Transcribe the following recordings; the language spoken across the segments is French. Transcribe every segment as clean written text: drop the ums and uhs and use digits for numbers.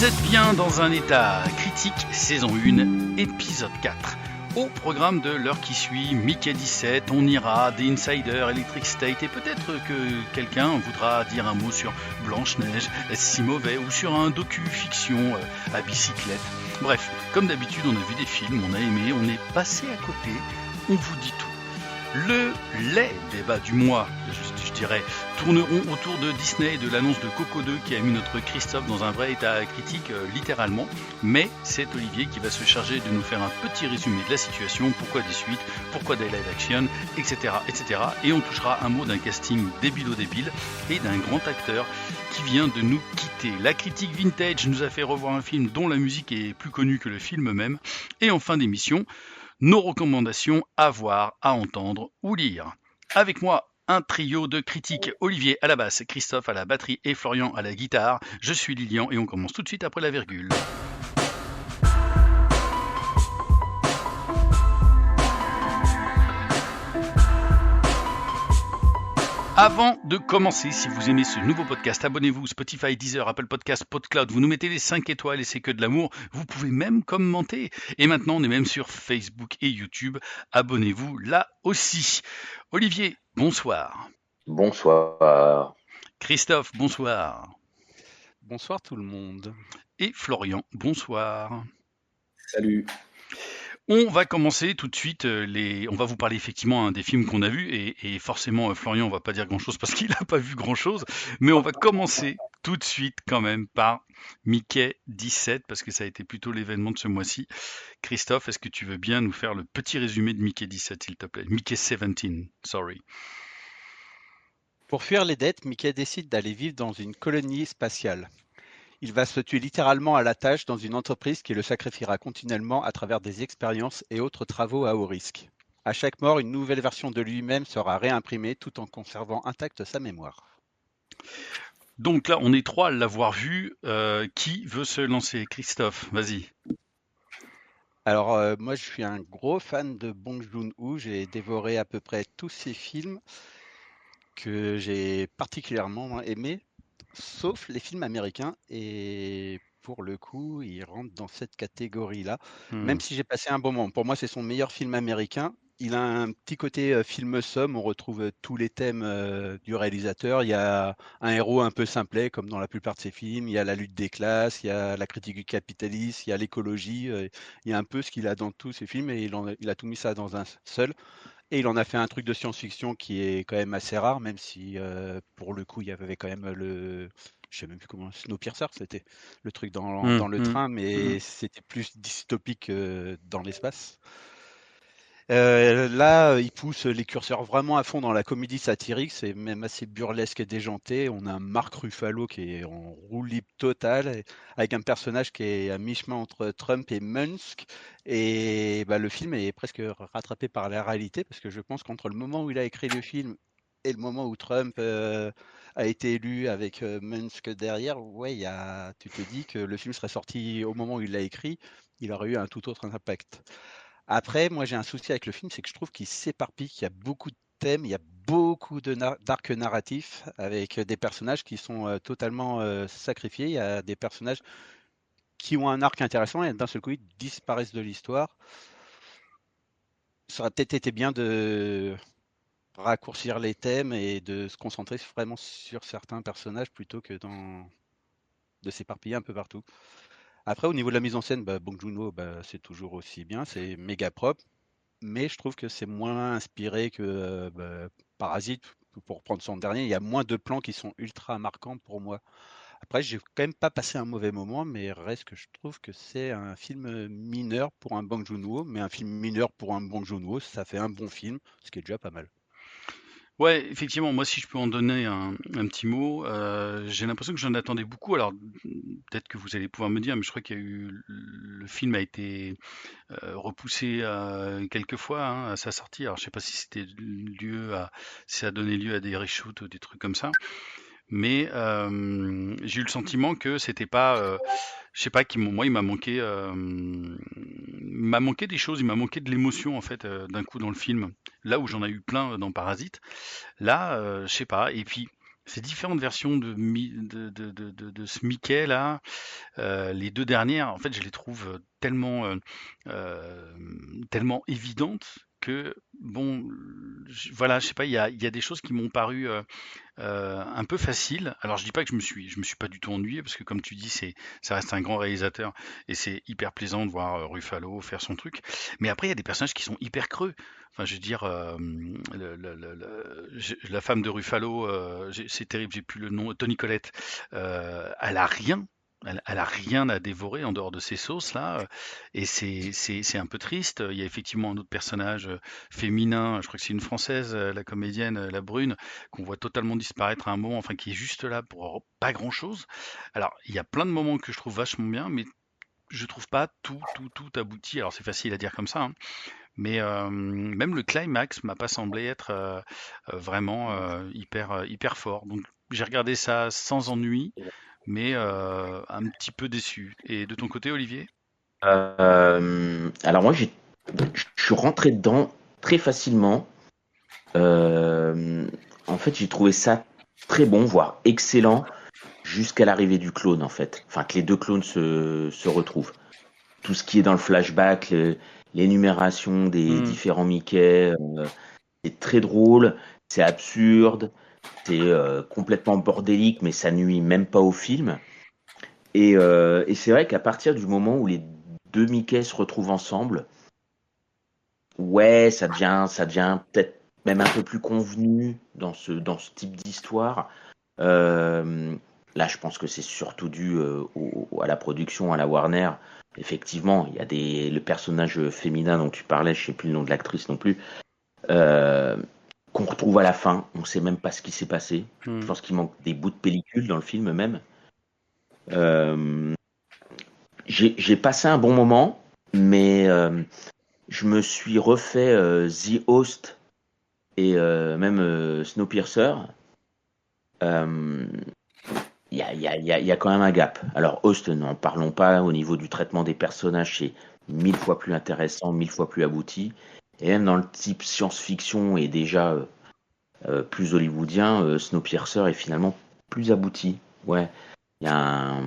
Vous êtes bien dans un état critique, saison 1, épisode 4. Au programme de l'heure qui suit, Mickey 17, On ira, The Insider, Electric State, et peut-être que quelqu'un voudra dire un mot sur Blanche-Neige, Est-ce si mauvais, ou sur un docu-fiction à bicyclette. Bref, comme d'habitude, on a vu des films, on a aimé, on est passé à côté, on vous dit tout. Les débats du mois, je dirais, tourneront autour de Disney et de l'annonce de Coco 2 qui a mis notre Christophe dans un vrai état critique, littéralement. Mais c'est Olivier qui va se charger de nous faire un petit résumé de la situation, pourquoi des suites, pourquoi des live action, etc. etc. Et on touchera un mot d'un casting débile et d'un grand acteur qui vient de nous quitter. La critique vintage nous a fait revoir un film dont la musique est plus connue que le film même. Et en fin d'émission, nos recommandations à voir, à entendre ou lire. Avec moi, un trio de critiques. Olivier à la basse, Christophe à la batterie et Florian à la guitare. Je suis Lilian et on commence tout de suite après la virgule. Avant de commencer, si vous aimez ce nouveau podcast, abonnez-vous Spotify, Deezer, Apple Podcasts, PodCloud. Vous nous mettez les 5 étoiles et c'est que de l'amour. Vous pouvez même commenter. Et maintenant, on est même sur Facebook et YouTube. Abonnez-vous là aussi. Olivier, bonsoir. Bonsoir. Christophe, bonsoir. Bonsoir tout le monde. Et Florian, bonsoir. Salut. On va commencer tout de suite, on va vous parler effectivement des films qu'on a vus, et forcément Florian on va pas dire grand chose parce qu'il n'a pas vu grand chose, mais on va commencer tout de suite quand même par Mickey 17 parce que ça a été plutôt l'événement de ce mois-ci. Christophe, est-ce que tu veux bien nous faire le petit résumé de Mickey 17 s'il te plaît? Mickey 17, sorry. Pour fuir les dettes, Mickey décide d'aller vivre dans une colonie spatiale. Il va se tuer littéralement à la tâche dans une entreprise qui le sacrifiera continuellement à travers des expériences et autres travaux à haut risque. À chaque mort, une nouvelle version de lui-même sera réimprimée tout en conservant intacte sa mémoire. Donc là, on est trois à l'avoir vu. Qui veut se lancer? Christophe, vas-y. Alors, moi, je suis un gros fan de Bong Joon-ho. J'ai dévoré à peu près tous ses films que j'ai particulièrement aimés, sauf les films américains, et pour le coup, il rentre dans cette catégorie-là, même si j'ai passé un bon moment. Pour moi, c'est son meilleur film américain. Il a un petit côté film somme, on retrouve tous les thèmes du réalisateur. Il y a un héros un peu simplet, comme dans la plupart de ses films. Il y a la lutte des classes, il y a la critique du capitalisme, il y a l'écologie. Il y a un peu ce qu'il a dans tous ses films, et il a tout mis ça dans un seul. Et il en a fait un truc de science-fiction qui est quand même assez rare, même si pour le coup il y avait quand même je sais même plus comment, Snowpiercer, c'était le truc dans le train, mais c'était plus dystopique dans l'espace. Là, il pousse les curseurs vraiment à fond dans la comédie satirique, c'est même assez burlesque et déjanté. On a un Mark Ruffalo qui est en roue libre totale, avec un personnage qui est à mi-chemin entre Trump et Musk. Et le film est presque rattrapé par la réalité, parce que je pense qu'entre le moment où il a écrit le film et le moment où Trump a été élu avec Musk derrière, ouais, tu te dis que le film serait sorti au moment où il l'a écrit, il aurait eu un tout autre impact. Après, moi, j'ai un souci avec le film, c'est que je trouve qu'il s'éparpille, qu'il y a beaucoup de thèmes, il y a beaucoup d'arcs narratifs avec des personnages qui sont totalement sacrifiés. Il y a des personnages qui ont un arc intéressant et d'un seul coup, ils disparaissent de l'histoire. Ça aurait peut-être été bien de raccourcir les thèmes et de se concentrer vraiment sur certains personnages plutôt que de s'éparpiller un peu partout. Après, au niveau de la mise en scène, Bong Joon-ho, c'est toujours aussi bien, c'est méga propre, mais je trouve que c'est moins inspiré que Parasite, pour prendre son dernier. Il y a moins de plans qui sont ultra marquants pour moi. Après, j'ai quand même pas passé un mauvais moment, mais reste que je trouve que c'est un film mineur pour un Bong Joon-ho, mais un film mineur pour un Bong Joon-ho, ça fait un bon film, ce qui est déjà pas mal. Ouais, effectivement, moi si je peux en donner un petit mot, j'ai l'impression que j'en attendais beaucoup. Alors peut-être que vous allez pouvoir me dire, mais je crois qu'il y a eu le film a été repoussé quelques fois à sa sortie. Alors je sais pas si si ça a donné lieu à des reshoots ou des trucs comme ça. Mais j'ai eu le sentiment que c'était pas, je sais pas, moi il m'a manqué des choses, il m'a manqué de l'émotion en fait d'un coup dans le film. Là où j'en ai eu plein dans Parasite, là je sais pas. Et puis ces différentes versions de ce Mickey là, les 2 dernières, en fait, je les trouve, tellement évidentes que bon, voilà, je sais pas, il y a des choses qui m'ont paru, un peu faciles. Alors je dis pas que je me suis pas du tout ennuyé parce que comme tu dis, ça reste un grand réalisateur et c'est hyper plaisant de voir, Ruffalo faire son truc. Mais après, il y a des personnages qui sont hyper creux. Enfin, je veux dire, la femme de Ruffalo, c'est terrible, j'ai plus le nom, Toni Collette, elle a rien. Elle a rien à dévorer en dehors de ces sauces là, et c'est un peu triste. Il y a effectivement un autre personnage féminin, je crois que c'est une française, la comédienne, la brune, qu'on voit totalement disparaître à un moment, enfin qui est juste là pour pas grand-chose. Alors, il y a plein de moments que je trouve vachement bien, mais je trouve pas tout abouti. Alors c'est facile à dire comme ça, hein, mais même le climax m'a pas semblé être vraiment hyper fort. Donc j'ai regardé ça sans ennui, mais un petit peu déçu. Et de ton côté, Olivier? Alors moi, je suis rentré dedans très facilement. Euh, En fait, j'ai trouvé ça très bon, voire excellent, jusqu'à l'arrivée du clone, en fait. Enfin, que les deux clones se retrouvent. Tout ce qui est dans le flashback, l'énumération des Hmm. différents Mickey, c'est très drôle, c'est absurde, c'est complètement bordélique, mais ça nuit même pas au film. Et c'est vrai qu'à partir du moment où les deux Mickey se retrouvent ensemble, ouais, ça devient peut-être même un peu plus convenu dans ce type d'histoire. Euh, Là, je pense que c'est surtout dû à la production, à la Warner. Effectivement, il y a le personnage féminin dont tu parlais, je sais plus le nom de l'actrice non plus, euh, qu'on retrouve à la fin. On sait même pas ce qui s'est passé. Je Hmm. pense qu'il manque des bouts de pellicule dans le film même. Euh, j'ai passé un bon moment, mais je me suis refait The Host et même Snowpiercer. Euh, Il y a quand même un gap. Alors, Host, n'en parlons pas, au niveau du traitement des personnages, c'est 1000 fois plus intéressant, 1000 fois plus abouti. Et même dans le type science-fiction et déjà plus hollywoodien, Snowpiercer est finalement plus abouti. Ouais, il y a un,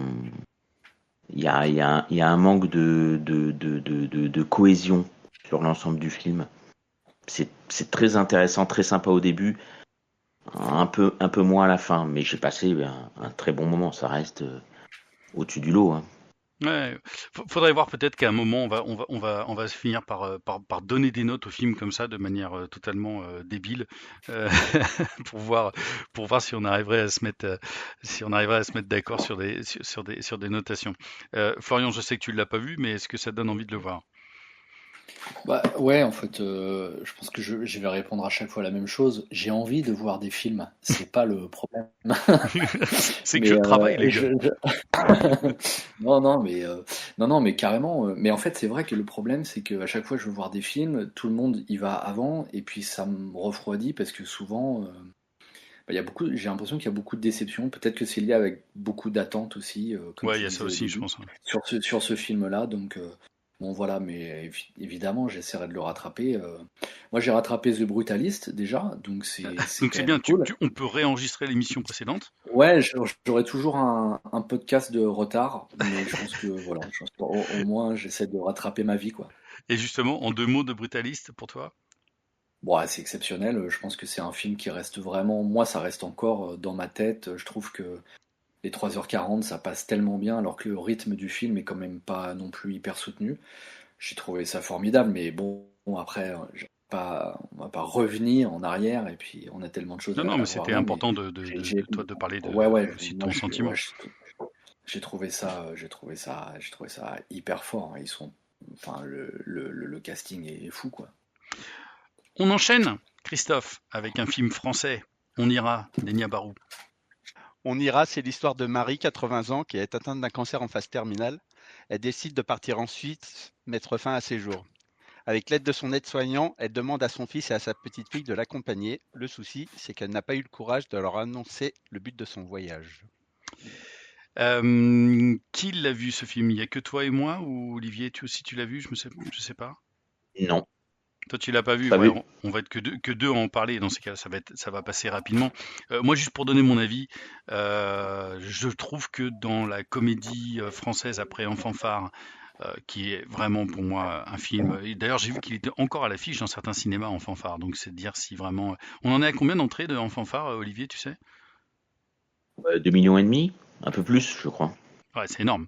il y a un manque de cohésion sur l'ensemble du film. C'est très intéressant, très sympa au début, un peu moins à la fin, mais j'ai passé un très bon moment. Ça reste au-dessus du lot, hein. Ouais, faudrait voir peut-être qu'à un moment on va se finir par donner des notes au film comme ça de manière totalement débile, euh, pour voir si on arriverait à se mettre d'accord sur des notations. Florian, je sais que tu l'as pas vu, mais est-ce que ça te donne envie de le voir? Bah ouais, en fait, je pense que je vais répondre à chaque fois la même chose. J'ai envie de voir des films, c'est pas le problème. C'est que je Mais travaille, les gars. non, non, non, non, mais carrément. Mais en fait, c'est vrai que le problème, c'est qu'à chaque fois que je veux voir des films, tout le monde y va avant, et puis ça me refroidit parce que souvent, bah, j'ai l'impression qu'il y a beaucoup de déceptions. Peut-être que c'est lié avec beaucoup d'attentes aussi, comme Ouais, il tu y a ça disais au aussi, je début, pense, ouais. sur ce film-là. Donc, bon, voilà, mais évidemment, j'essaierai de le rattraper. Moi, j'ai rattrapé The Brutalist déjà, donc c'est Donc quand c'est même bien, cool. on peut réenregistrer l'émission précédente. Ouais, j'aurai toujours un podcast de retard, mais je pense que voilà, je pense au moins j'essaie de rattraper ma vie, quoi. Et justement, en 2 mots de Brutaliste pour toi? Bon, ouais, c'est exceptionnel. Je pense que c'est un film qui reste vraiment, moi, ça reste encore dans ma tête. Je trouve que les 3h40 ça passe tellement bien, alors que le rythme du film est quand même pas non plus hyper soutenu. J'ai trouvé ça formidable, mais bon, après, on va pas revenir en arrière, et puis on a tellement de choses Non, non, à mais voir c'était là, mais important de, de, j'ai, de, j'ai- de toi de parler ouais, ouais, aussi de moi, ton ouais, sentiment. j'ai trouvé ça hyper fort, hein. Enfin, le casting est fou, quoi. On enchaîne, Christophe, avec un film français. On ira, d'Enya Barou. On ira, c'est l'histoire de Marie, 80 ans, qui est atteinte d'un cancer en phase terminale. Elle décide de partir ensuite, mettre fin à ses jours. Avec l'aide de son aide-soignant, elle demande à son fils et à sa petite-fille de l'accompagner. Le souci, c'est qu'elle n'a pas eu le courage de leur annoncer le but de son voyage. Qui l'a vu ce film? Il y a que toi et moi ou Olivier, tu aussi tu l'as vu? Je sais pas. Non. Toi, tu l'as pas vu. Pas Ouais, vu. on va être que deux à en parler. Dans ces cas, ça va passer rapidement. Moi, juste pour donner mon avis, je trouve que dans la comédie française après Enfant Phare, qui est vraiment pour moi un film. Et d'ailleurs, j'ai vu qu'il était encore à l'affiche dans certains cinémas Enfant Phare. Donc, c'est de dire si vraiment. On en est à combien d'entrées de Enfant Phare, Olivier, tu sais? 2,5 millions, un peu plus, je crois. Ouais, c'est énorme.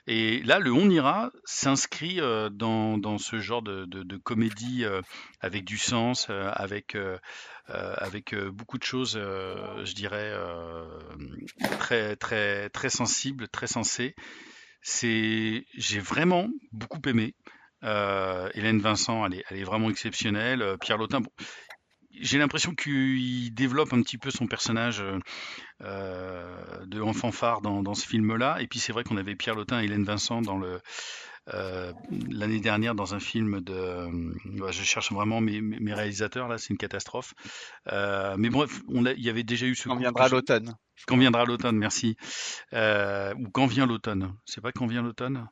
Et là, le On ira s'inscrit dans ce genre de comédie avec du sens, avec beaucoup de choses, je dirais, très, très, très sensibles, très sensées. J'ai vraiment beaucoup aimé. Hélène Vincent, elle est vraiment exceptionnelle. Pierre Lotin, bon, j'ai l'impression qu'il développe un petit peu son personnage de enfant phare dans ce film-là. Et puis c'est vrai qu'on avait Pierre Lotin et Hélène Vincent l'année dernière dans un film je cherche vraiment mes réalisateurs là, c'est une catastrophe. Mais bref, il y avait déjà eu ce On couple viendra à l'automne, je Quand crois. viendra l'automne, merci. Ou Quand vient l'automne. C'est pas Quand vient l'automne?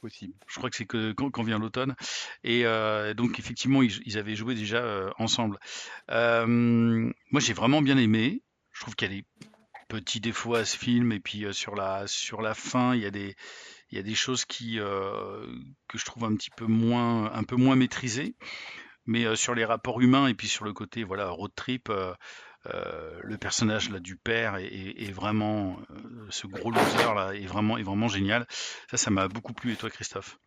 Possible. Je crois que c'est que quand vient l'automne. Et donc effectivement, ils avaient joué déjà ensemble. Moi, j'ai vraiment bien aimé. Je trouve qu'il y a des petits défauts à ce film. Et puis sur la fin, il y a des choses que je trouve un peu moins maîtrisées. Mais sur les rapports humains et puis sur le côté voilà road trip, le personnage là du père est vraiment ce gros loser là est vraiment génial. Ça m'a beaucoup plu. Et toi, Christophe?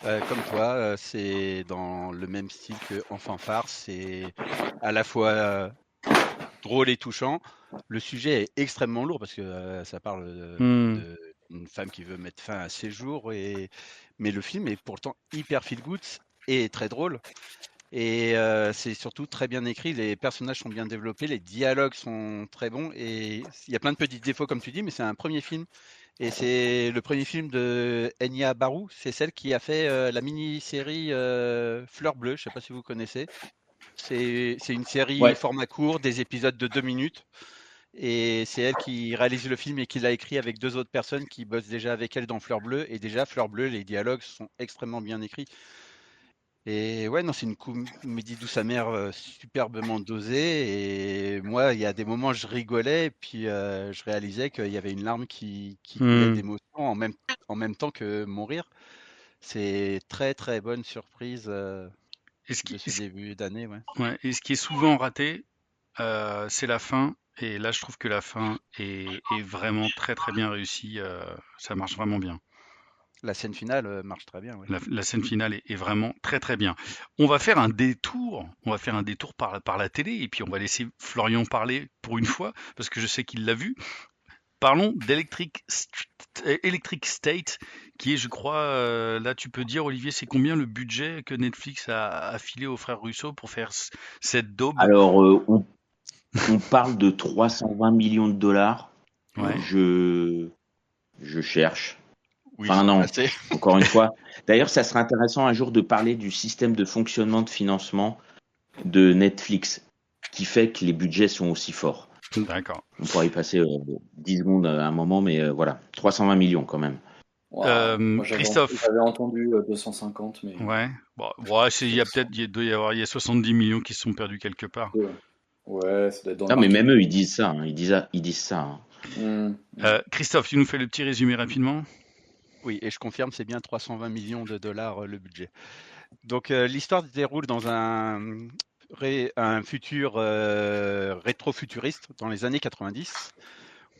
Comme toi, c'est dans le même style que Enfant Phare. C'est à la fois drôle et touchant. Le sujet est extrêmement lourd parce que ça parle Hmm. d'une femme qui veut mettre fin à ses jours. Mais le film est pourtant hyper feel good et très drôle. Et c'est surtout très bien écrit. Les personnages sont bien développés, les dialogues sont très bons. Et il y a plein de petits défauts, comme tu dis, mais c'est un premier film. Et c'est le premier film de Enya Barou. C'est celle qui a fait la mini-série Fleur Bleue. Je ne sais pas si vous connaissez. C'est une série Ouais. format court, des épisodes de 2 minutes. Et c'est elle qui réalise le film et qui l'a écrit avec 2 autres personnes qui bossent déjà avec elle dans Fleur Bleue. Et déjà, Fleur Bleue, les dialogues sont extrêmement bien écrits. Et ouais, non, c'est une comédie douce amère superbement dosée. Et moi, il y a des moments, je rigolais, et puis je réalisais qu'il y avait une larme qui coulait Hmm. d'émotion en même temps que mon rire. C'est très très bonne surprise Et ce de qui, ce début d'année, ouais. ouais, et ce qui est souvent raté, c'est la fin. Et là, je trouve que la fin est vraiment très très bien réussie. Ça marche vraiment bien. La scène finale marche très bien, ouais. La scène finale est vraiment très très bien. On va faire un détour. On va faire un détour par la télé et puis on va laisser Florian parler pour une fois parce que je sais qu'il l'a vu. Parlons Electric State, qui est, je crois, là tu peux dire, Olivier, c'est combien le budget que Netflix a filé aux frères Russo pour faire cette daube? Alors, on parle de 320 millions de dollars. Ouais. Je cherche. Oui, Enfin, non, assez. encore une fois. D'ailleurs, ça serait intéressant un jour de parler du système de fonctionnement de financement de Netflix, qui fait que les budgets sont aussi forts. D'accord. On pourrait y passer 10 secondes à un moment, mais voilà. 320 millions quand même. Waouh. Moi, Christophe, j'avais entendu 250, mais ouais. Bon, ouais, il y a peut-être, 200. il y a 70 millions qui se sont perdus quelque part. Ouais, ça doit être dans le Non, mais même eux, marketing. ils disent ça. Hein. Ils disent ça. Hein. Christophe, tu nous fais le petit résumé rapidement? Oui, et je confirme, c'est bien 320 millions de dollars le budget. Donc l'histoire se déroule dans un futur rétro-futuriste dans les années 90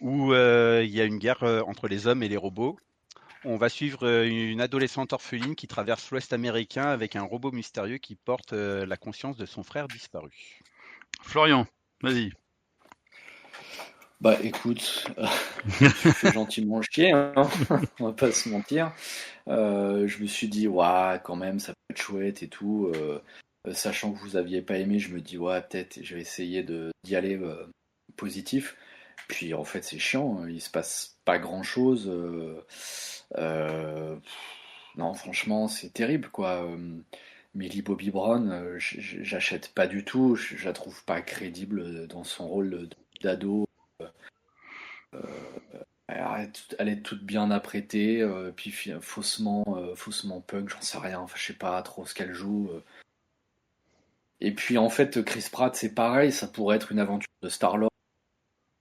où il y a une guerre entre les hommes et les robots. On va suivre une adolescente orpheline qui traverse l'Ouest américain avec un robot mystérieux qui porte la conscience de son frère disparu. Florian, vas-y. Bah écoute, tu fais gentiment chier, hein, on va pas se mentir. Je me suis dit, ouais, quand même, ça peut être chouette et tout. Sachant que vous aviez pas aimé, je me dis, ouais, peut-être, je vais essayer d'y aller positif. Puis en fait, c'est chiant, il se passe pas grand-chose. Non, franchement, c'est terrible, quoi. Millie Bobby Brown, j'achète pas du tout. Je la trouve pas crédible dans son rôle d'ado. Elle est toute bien apprêtée, puis faussement punk, j'en sais rien, enfin, je sais pas trop ce qu'elle joue. Et puis en fait, Chris Pratt, c'est pareil, ça pourrait être une aventure de Star-Lord,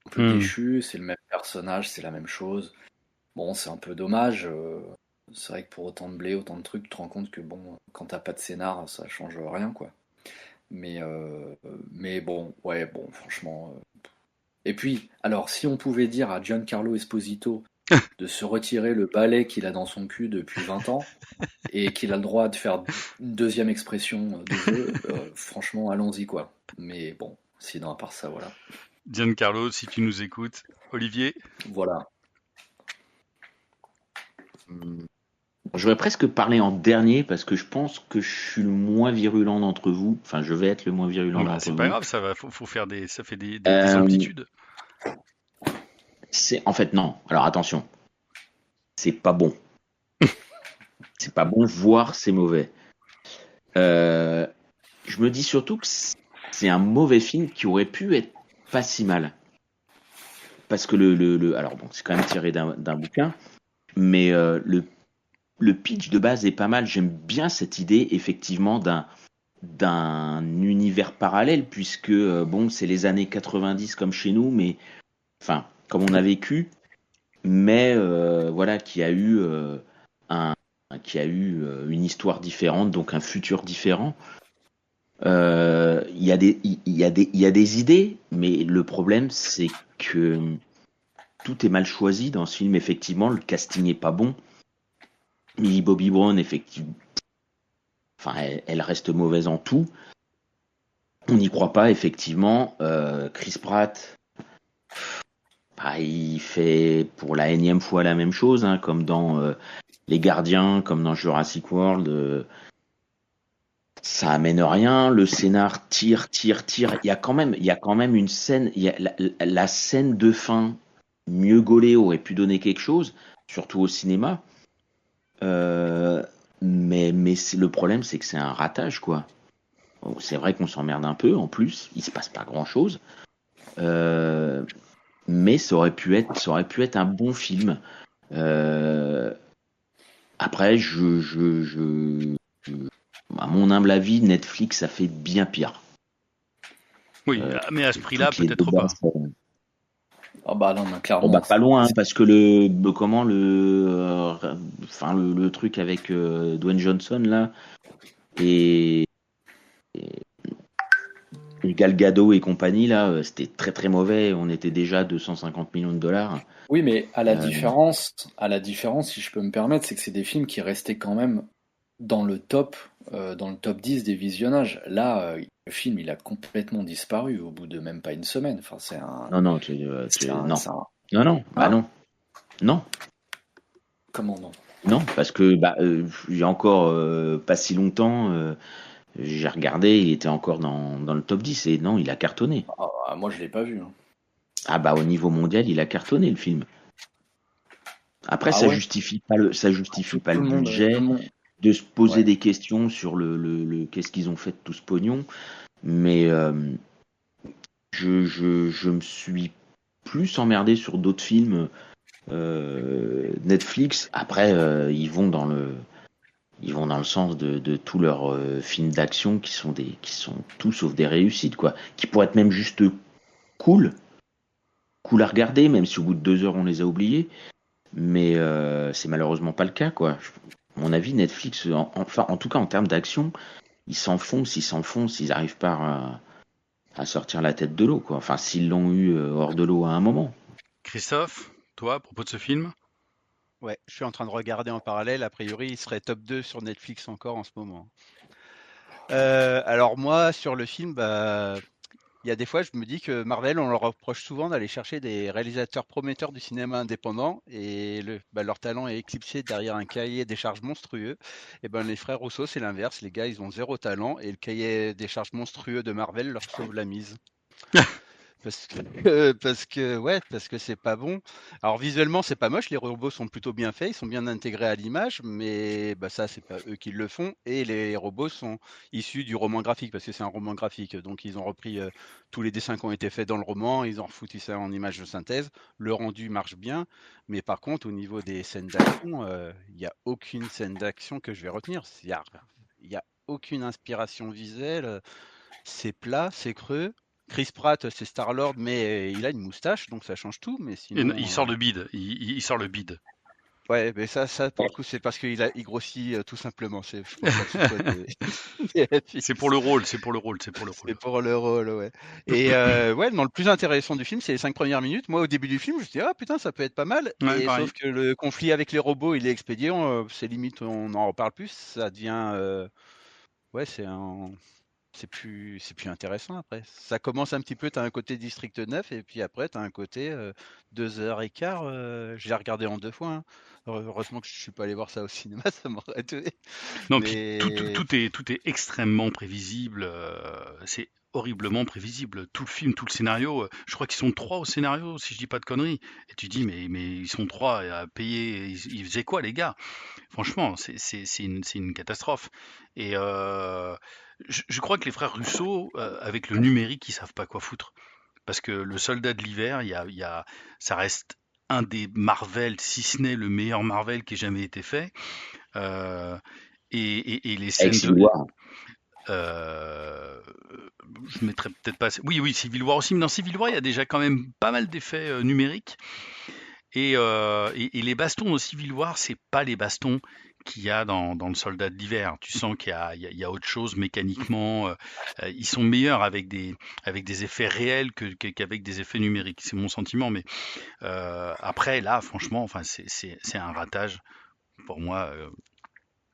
un peu déchu, c'est le même personnage, c'est la même chose. Bon, c'est un peu dommage. C'est vrai que pour autant de blé, autant de trucs, tu te rends compte que bon, quand t'as pas de scénar, ça change rien, quoi. Mais, euh, mais bon, ouais, bon, franchement. Et puis, alors, si on pouvait dire à Giancarlo Esposito de se retirer le balai qu'il a dans son cul depuis 20 ans et qu'il a le droit de faire une deuxième expression de jeu, franchement, allons-y, quoi. Mais bon, sinon, à part ça, voilà. Giancarlo, si tu nous écoutes. Olivier? Voilà. Je vais presque parler en dernier parce que je pense que je suis le moins virulent d'entre vous. Enfin, je vais être le moins virulent d'entre C'est vous. pas grave, faut faire ça fait des Euh, amplitudes. En fait, non. Alors attention, c'est pas bon. C'est pas bon, voire c'est mauvais. Je me dis surtout que c'est un mauvais film qui aurait pu être pas si mal. Parce que alors bon, c'est quand même tiré d'un bouquin, mais le pitch de base est pas mal. J'aime bien cette idée, effectivement, d'un univers parallèle, puisque bon, c'est les années 90 comme chez nous, mais enfin, comme on a vécu, mais voilà, qui a eu une histoire différente, donc un futur différent. Il y a des idées, mais le problème, c'est que tout est mal choisi dans ce film. Effectivement, le casting est pas bon. Millie Bobby Brown, effectivement, enfin, elle reste mauvaise en tout. On n'y croit pas, effectivement. Chris Pratt, bah, il fait pour la énième fois la même chose, hein, comme dans Les Gardiens, comme dans Jurassic World. Ça amène rien. Le scénar tire. Il y a quand même une scène. Il y a la scène de fin mieux gaulée aurait pu donner quelque chose, surtout au cinéma. Mais le problème, c'est que c'est un ratage, quoi. Bon, c'est vrai qu'on s'emmerde un peu. En plus, il se passe pas grand-chose. Mais ça aurait pu être un bon film. Après, à mon humble avis, Netflix a fait bien pire. Oui, mais à ce prix-là, Toutes les peut-être débats pas. sont- Ah bah non, mais Bon, clairement. bah, pas loin, hein, parce que enfin, le truc avec Dwayne Johnson, là, et Gal Gadot et compagnie, là, c'était très très mauvais. On était déjà à 250 millions de dollars. Oui, mais Euh, à la différence, si je peux me permettre, c'est que c'est des films qui restaient quand même dans dans le top 10 des visionnages. Là, le film, il a complètement disparu au bout de même pas une semaine. Enfin, non, non, non. Non, bah Hein? non. Non, Comment non? non, parce que bah, il y a encore pas si longtemps, j'ai regardé, il était encore dans le top 10 et non, il a cartonné. Moi, je l'ai pas vu, hein. Ah bah au niveau mondial, il a cartonné le film. Après, Ah ouais? ça justifie pas le Tout budget, le monde. de se poser Ouais. des questions sur qu'est-ce qu'ils ont fait de tout ce pognon, mais je me suis plus emmerdé sur d'autres films Netflix. Après, ils vont dans le sens de tous leurs films d'action qui sont tout sauf des réussites, quoi, qui pourraient être même juste cool, cool à regarder, même si au bout de 2 heures on les a oubliés. Mais c'est malheureusement pas le cas, quoi. À mon avis, Netflix, enfin, en tout cas en termes d'action, ils s'enfoncent, ils n'arrivent pas à sortir la tête de l'eau, quoi. Enfin, s'ils l'ont eu hors de l'eau à un moment. Christophe, toi, à propos de ce film? Ouais, je suis en train de regarder en parallèle. A priori, il serait top 2 sur Netflix encore en ce moment. Alors moi, sur le film, bah, il y a des fois, je me dis que Marvel, on leur reproche souvent d'aller chercher des réalisateurs prometteurs du cinéma indépendant et leur talent est éclipsé derrière un cahier des charges monstrueux. Et ben les frères Rousseau, c'est l'inverse. Les gars, ils ont zéro talent et le cahier des charges monstrueux de Marvel leur sauve la mise. parce que c'est pas bon. Alors visuellement, c'est pas moche, les robots sont plutôt bien faits, ils sont bien intégrés à l'image, mais bah, ça, c'est pas eux qui le font. Et les robots sont issus du roman graphique, parce que c'est un roman graphique. Donc ils ont repris tous les dessins qui ont été faits dans le roman, ils ont refoutu ça en image de synthèse. Le rendu marche bien, mais par contre, au niveau des scènes d'action, il n'y a aucune scène d'action que je vais retenir. Il y a aucune inspiration visuelle. C'est plat, c'est creux. Chris Pratt, c'est Star-Lord, mais il a une moustache, donc ça change tout. Mais Il sort sinon, le bide. Il sort le bide. ouais, mais ça pour le coup, c'est parce il grossit tout simplement. Je pense pas que ce soit des C'est pour le rôle. C'est pour le rôle. C'est pour le C'est rôle. pour le rôle, ouais. Et ouais, non, le plus intéressant du film, c'est les 5 premières minutes. Moi, au début du film, je me suis dit, ah putain, ça peut être pas mal. Ouais, Et pareil. sauf que le conflit avec les robots, il est expédié. C'est limite, on n'en reparle plus. Ça devient, ouais, c'est plus intéressant après. Ça commence un petit peu, tu as un côté District 9 et puis après tu as un côté 2h15. Je l'ai regardé en 2 fois, hein. Heureusement que je suis pas allé voir ça au cinéma, ça m'aurait tué. Non, puis Mais tout est extrêmement prévisible. C'est horriblement prévisible. Tout le film, tout le scénario. Je crois qu'ils sont 3 au scénario, si je dis pas de conneries. Et tu dis, mais ils sont 3 à payer. Ils faisaient quoi, les gars? Franchement, c'est une catastrophe. Et je crois que les frères Russo, avec le numérique, ils savent pas quoi foutre. Parce que le Soldat de l'hiver, ça reste un des Marvel, si ce n'est le meilleur Marvel qui ait jamais été fait. Euh, et les Avec scènes Civil de, War. euh, je mettrais peut-être pas. Oui, oui, Civil War aussi. Mais dans Civil War, il y a déjà quand même pas mal d'effets numériques. Et les bastons dans Civil War, c'est pas les bastons qu'il y a dans le Soldat de l'hiver. Tu sens qu'il y a autre chose mécaniquement. Ils sont meilleurs avec des effets réels qu'avec des effets numériques. C'est mon sentiment. Mais après, là, franchement, enfin, c'est un ratage pour moi,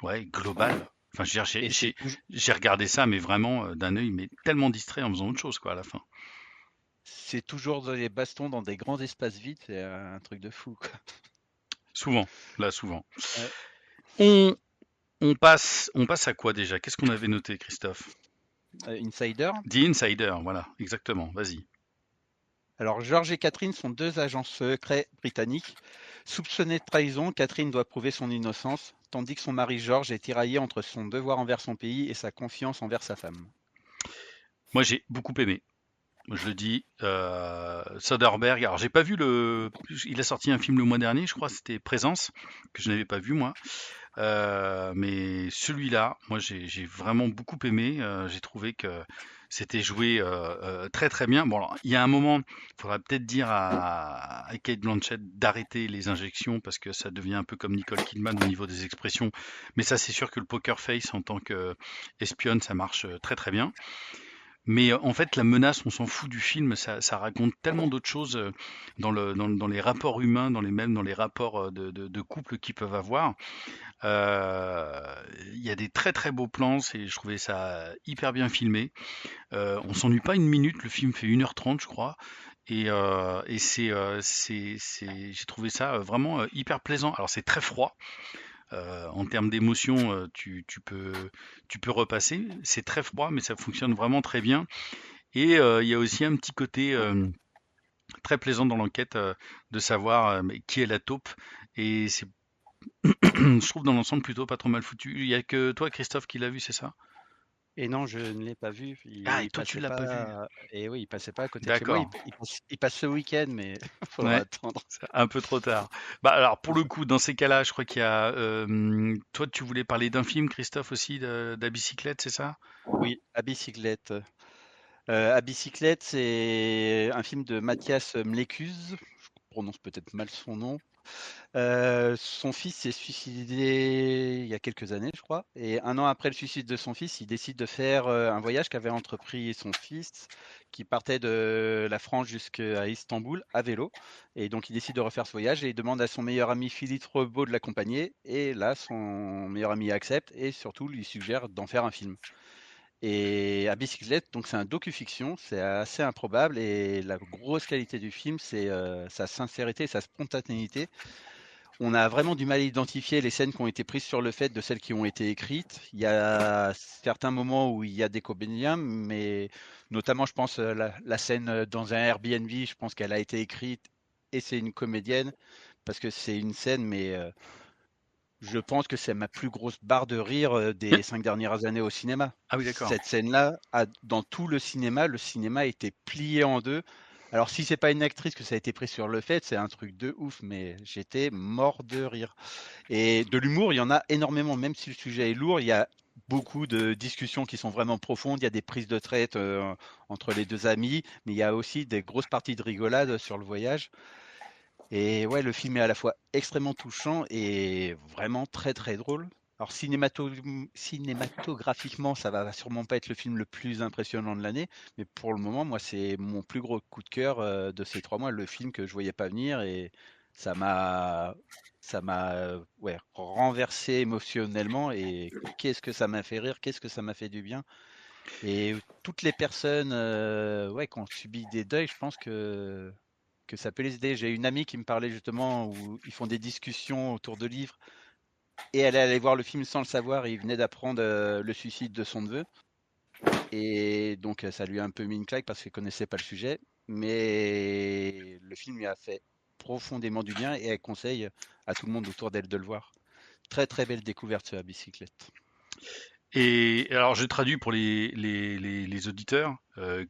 ouais, global. Enfin, je veux dire, et j'ai regardé ça, mais vraiment d'un œil, mais tellement distrait en faisant autre chose, quoi, à la fin. c'est toujours des bastons dans des grands espaces vides, c'est un truc de fou, quoi. Souvent, là, souvent. Ouais. On, on passe à quoi déjà? Qu'est-ce qu'on avait noté, Christophe? Insider. The Insider, voilà, exactement, vas-y. Alors, George et Catherine sont 2 agents secrets britanniques. Soupçonnés de trahison, Catherine doit prouver son innocence, tandis que son mari George est tiraillé entre son devoir envers son pays et sa confiance envers sa femme. Moi, j'ai beaucoup aimé. Je le dis, Soderbergh. Alors, j'ai pas vu il a sorti un film le mois dernier, je crois, c'était Présence, que je n'avais pas vu moi. Mais celui-là, moi, j'ai vraiment beaucoup aimé. J'ai trouvé que c'était joué très très bien. Bon, alors, il y a un moment, il faudra peut-être dire à Kate Blanchett d'arrêter les injections parce que ça devient un peu comme Nicole Kidman au niveau des expressions. Mais ça, c'est sûr que le poker face en tant que espionne, ça marche très très bien. Mais en fait, la menace, on s'en fout du film. Ça raconte tellement d'autres choses dans les rapports humains, même dans les rapports de couple qu'ils peuvent avoir. Il y a des très très beaux plans, je trouvais ça hyper bien filmé. On s'ennuie pas une minute, le film fait 1h30 je crois. Et j'ai trouvé ça vraiment hyper plaisant. Alors c'est très froid. En termes d'émotion, tu peux repasser. C'est très froid, mais ça fonctionne vraiment très bien. Et il y a aussi un petit côté très plaisant dans l'enquête de savoir mais qui est la taupe. Et c'est je trouve dans l'ensemble plutôt pas trop mal foutu. Il y a que toi, Christophe, qui l'a vu, c'est ça? Et non, je ne l'ai pas vu. Ah, et Il toi, tu passait l'as pas vu. pas. Et oui, il passait pas à côté de chez moi. D'accord. Il passe ce week-end, mais faudra Ouais, attendre. c'est un peu trop tard. Bah alors pour le coup, dans ces cas-là, je crois qu'il y a. Toi, tu voulais parler d'un film, Christophe aussi, de la bicyclette, c'est ça? Oui, à bicyclette. À bicyclette, c'est un film de Mathias Mlekuz. Je prononce peut-être mal son nom. Son fils s'est suicidé il y a quelques années, je crois. Et 1 an après le suicide de son fils, il décide de faire un voyage qu'avait entrepris son fils, qui partait de la France jusqu'à Istanbul à vélo. Et donc, il décide de refaire ce voyage et il demande à son meilleur ami Philippe Rebaud de l'accompagner. Et là, son meilleur ami accepte et surtout lui suggère d'en faire un film. Et à bicyclette, donc c'est un docu-fiction, c'est assez improbable. Et la grosse qualité du film, c'est sa sincérité, sa spontanéité. on a vraiment du mal à identifier les scènes qui ont été prises sur le fait de celles qui ont été écrites. Il y a certains moments où il y a des comédiens, mais notamment, je pense, la scène dans un Airbnb, je pense qu'elle a été écrite et c'est une comédienne, parce que c'est une scène, mais je pense que c'est ma plus grosse barre de rire des 5 dernières années au cinéma. Ah oui, d'accord. Cette scène-là, dans tout le cinéma a été plié en deux. Alors, si c'est pas une actrice que ça a été pris sur le fait, c'est un truc de ouf, mais j'étais mort de rire. Et de l'humour, il y en a énormément, même si le sujet est lourd, il y a beaucoup de discussions qui sont vraiment profondes, il y a des prises de traite entre les deux amis, mais il y a aussi des grosses parties de rigolade sur le voyage. Et ouais, le film est à la fois extrêmement touchant et vraiment très très drôle. Alors cinématographiquement, ça va sûrement pas être le film le plus impressionnant de l'année, mais pour le moment, moi, c'est mon plus gros coup de cœur de ces 3 mois, le film que je voyais pas venir et ça m'a ouais, renversé émotionnellement et qu'est-ce que ça m'a fait rire, qu'est-ce que ça m'a fait du bien. Et toutes les personnes ouais, qui ont subi des deuils, je pense que ça peut les aider. J'ai une amie qui me parlait justement où ils font des discussions autour de livres et elle est allée voir le film sans le savoir et il venait d'apprendre le suicide de son neveu. Et donc ça lui a un peu mis une claque parce qu'elle connaissait pas le sujet. Mais le film lui a fait profondément du bien et elle conseille à tout le monde autour d'elle de le voir. Très très belle découverte sur la bicyclette. Et alors, je traduis pour les auditeurs.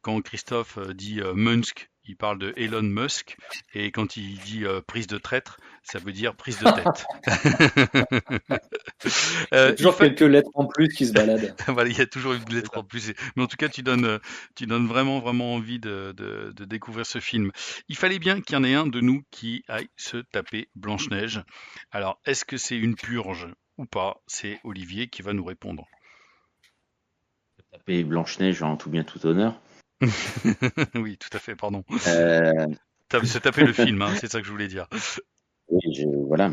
Quand Christophe dit Munsk, il parle de Elon Musk. Et quand il dit prise de traître, ça veut dire prise de tête. Il y a toujours quelques lettres en plus qui se baladent. Voilà, il y a toujours une lettre en plus. Mais en tout cas, tu donnes vraiment, vraiment envie de découvrir ce film. Il fallait bien qu'il y en ait un de nous qui aille se taper Blanche-Neige. Alors, est-ce que c'est une purge ou pas? C'est Olivier qui va nous répondre. Taper Blanche-Neige en tout bien tout honneur. Oui, tout à fait, pardon. Se taper le film, hein, c'est ça que je voulais dire. Oui, voilà.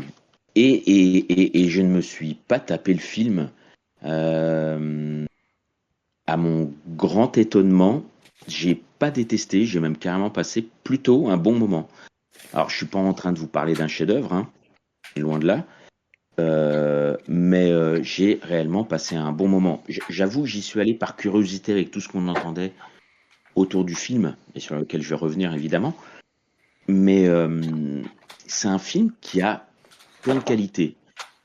Et je ne me suis pas tapé le film. À mon grand étonnement, j'ai pas détesté, j'ai même carrément passé plutôt un bon moment. Alors, je suis pas en train de vous parler d'un chef-d'œuvre, hein, loin de là. Mais j'ai réellement passé un bon moment. J'avoue que j'y suis allé par curiosité avec tout ce qu'on entendait autour du film, et sur lequel je vais revenir évidemment. Mais c'est un film qui a plein de qualités.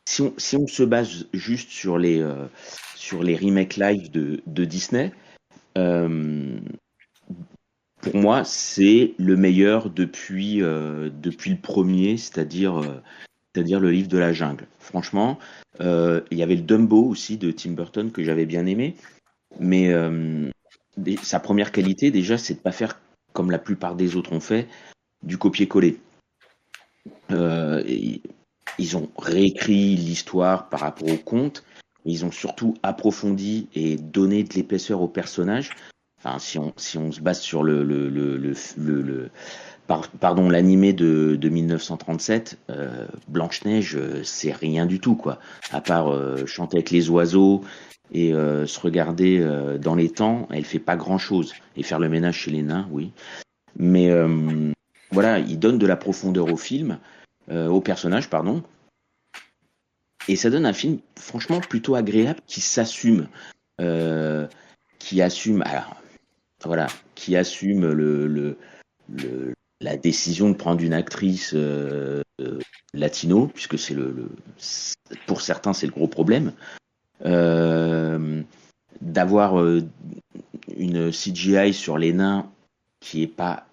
Si on se base juste sur les remakes live de Disney, pour moi, c'est le meilleur depuis le premier, c'est-à-dire le livre de la jungle. Franchement, il y avait le Dumbo aussi de Tim Burton que j'avais bien aimé, mais sa première qualité déjà, c'est de pas faire comme la plupart des autres ont fait, du copier-coller. Ils ont réécrit l'histoire par rapport au conte, mais ils ont surtout approfondi et donné de l'épaisseur aux personnages. Enfin, si on se base sur l'animé de 1937, Blanche-Neige, c'est rien du tout, quoi. À part chanter avec les oiseaux et se regarder dans les temps, elle fait pas grand-chose. Et faire le ménage chez les nains, oui. Mais voilà, il donne de la profondeur au film, au personnage, pardon. Et ça donne un film, franchement, plutôt agréable, qui s'assume, qui assume la décision de prendre une actrice latino, puisque c'est pour certains c'est le gros problème, d'avoir une CGI sur les nains qui est pas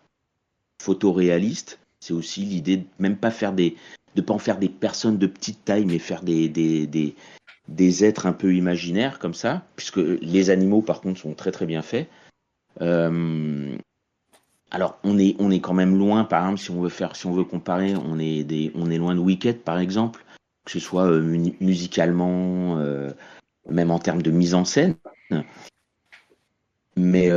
photoréaliste. C'est aussi l'idée de même pas pas en faire des personnes de petite taille, mais faire des êtres un peu imaginaires comme ça, puisque les animaux par contre sont très très bien faits. Alors on est quand même loin, par exemple, si on veut comparer, on est loin de Wicked par exemple, que ce soit musicalement, même en termes de mise en scène. Mais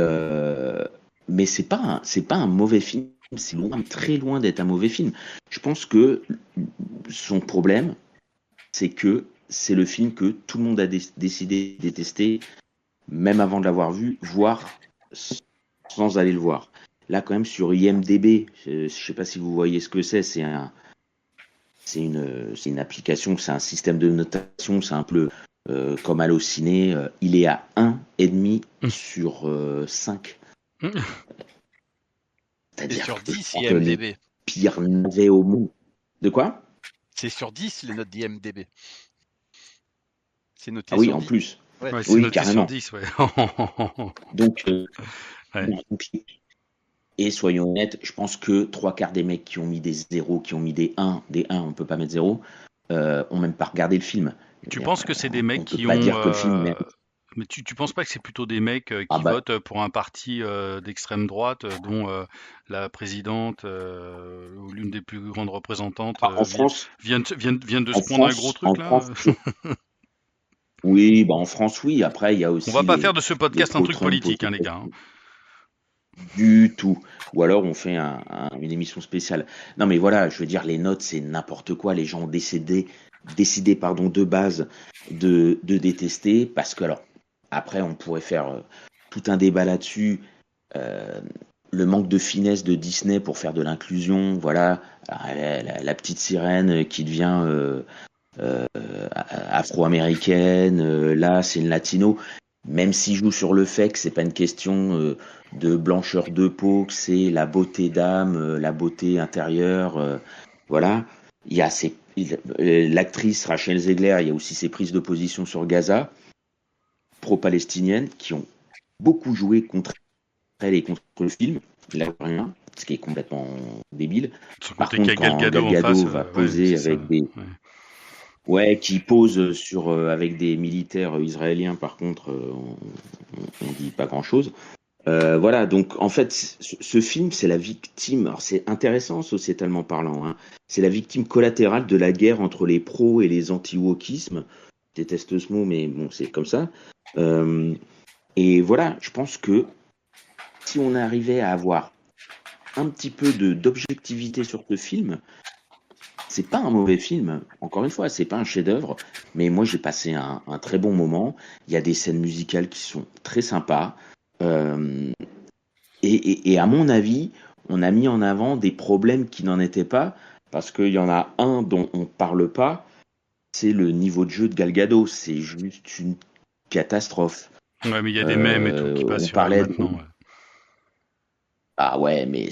c'est pas un mauvais film, c'est très loin d'être un mauvais film. Je pense que son problème, c'est que c'est le film que tout le monde a décidé de détester, même avant de l'avoir vu, voire sans aller le voir. Là, quand même, sur IMDb, je sais pas si vous voyez ce que c'est c'est une application, c'est un système de notation, c'est un peu comme Allociné. Il est à 1,5 sur 5. Et C'est-à-dire sur que 10 je prends que les IMDB. pires navets au monde. De quoi? C'est sur 10 les notes d'IMDB. C'est noté Ah oui, sur en 10. plus. Ouais. Ouais, c'est Oui, noté carrément. sur 10, ouais. Donc, Ouais. et soyons honnêtes, je pense que 3/4 des mecs qui ont mis des 0, qui ont mis des 1, on peut pas mettre 0, ont même pas regardé le film. Tu penses que c'est des On mecs peut qui pas ont... dire que le film mérite. Mais tu penses pas que c'est plutôt des mecs Ah qui bah, votent pour un parti d'extrême droite, dont la présidente ou l'une des plus grandes représentantes en France, vient de en se prendre un gros France, en truc là? France, oui, bah en France, oui. Après, il y a On va aussi pas faire de ce les podcast un truc pro-Trump politique, hein, les gars. Hein. du tout. Ou alors on fait une émission spéciale. Non, mais voilà, je veux dire, les notes, c'est n'importe quoi. Les gens ont décidé de base de détester parce que, alors, après, on pourrait faire tout un débat là-dessus. Euh, le manque de finesse de Disney pour faire de l'inclusion, voilà. Alors, la petite sirène qui devient afro-américaine, là, c'est une latino. Même s'il joue sur le fait que c'est pas une question de blancheur de peau, que c'est la beauté d'âme, la beauté intérieure, voilà. Il y a l'actrice Rachel Zegler, il y a aussi ses prises de position sur Gaza, pro-palestiniennes, qui ont beaucoup joué contre elle et contre le film, là rien, ce qui est complètement débile. Sans Par compter qu'il y contre, a Gal quand Gadot Gal en face, Gadot va ouais, poser c'est ça. avec des Ouais. ouais, qui pose sur avec des militaires israéliens, par contre, on dit pas grand-chose. Voilà, donc en fait, ce film, c'est la victime. Alors c'est intéressant sociétalement parlant. Hein, c'est la victime collatérale de la guerre entre les pros et les anti-wokismes. Je déteste ce mot, mais bon, c'est comme ça. Et voilà, je pense que si on arrivait à avoir un petit peu d'objectivité sur ce film, c'est pas un mauvais film. Encore une fois, c'est pas un chef-d'œuvre, mais moi j'ai passé un très bon moment. Il y a des scènes musicales qui sont très sympas. Euh, et à mon avis, on a mis en avant des problèmes qui n'en étaient pas, parce qu'il y en a un dont on parle pas, c'est le niveau de jeu de Gal Gadot. C'est juste une catastrophe. Ouais, mais il y a des mèmes et tout qui passent On sur elle parlait maintenant. Ouais. Ah ouais, mais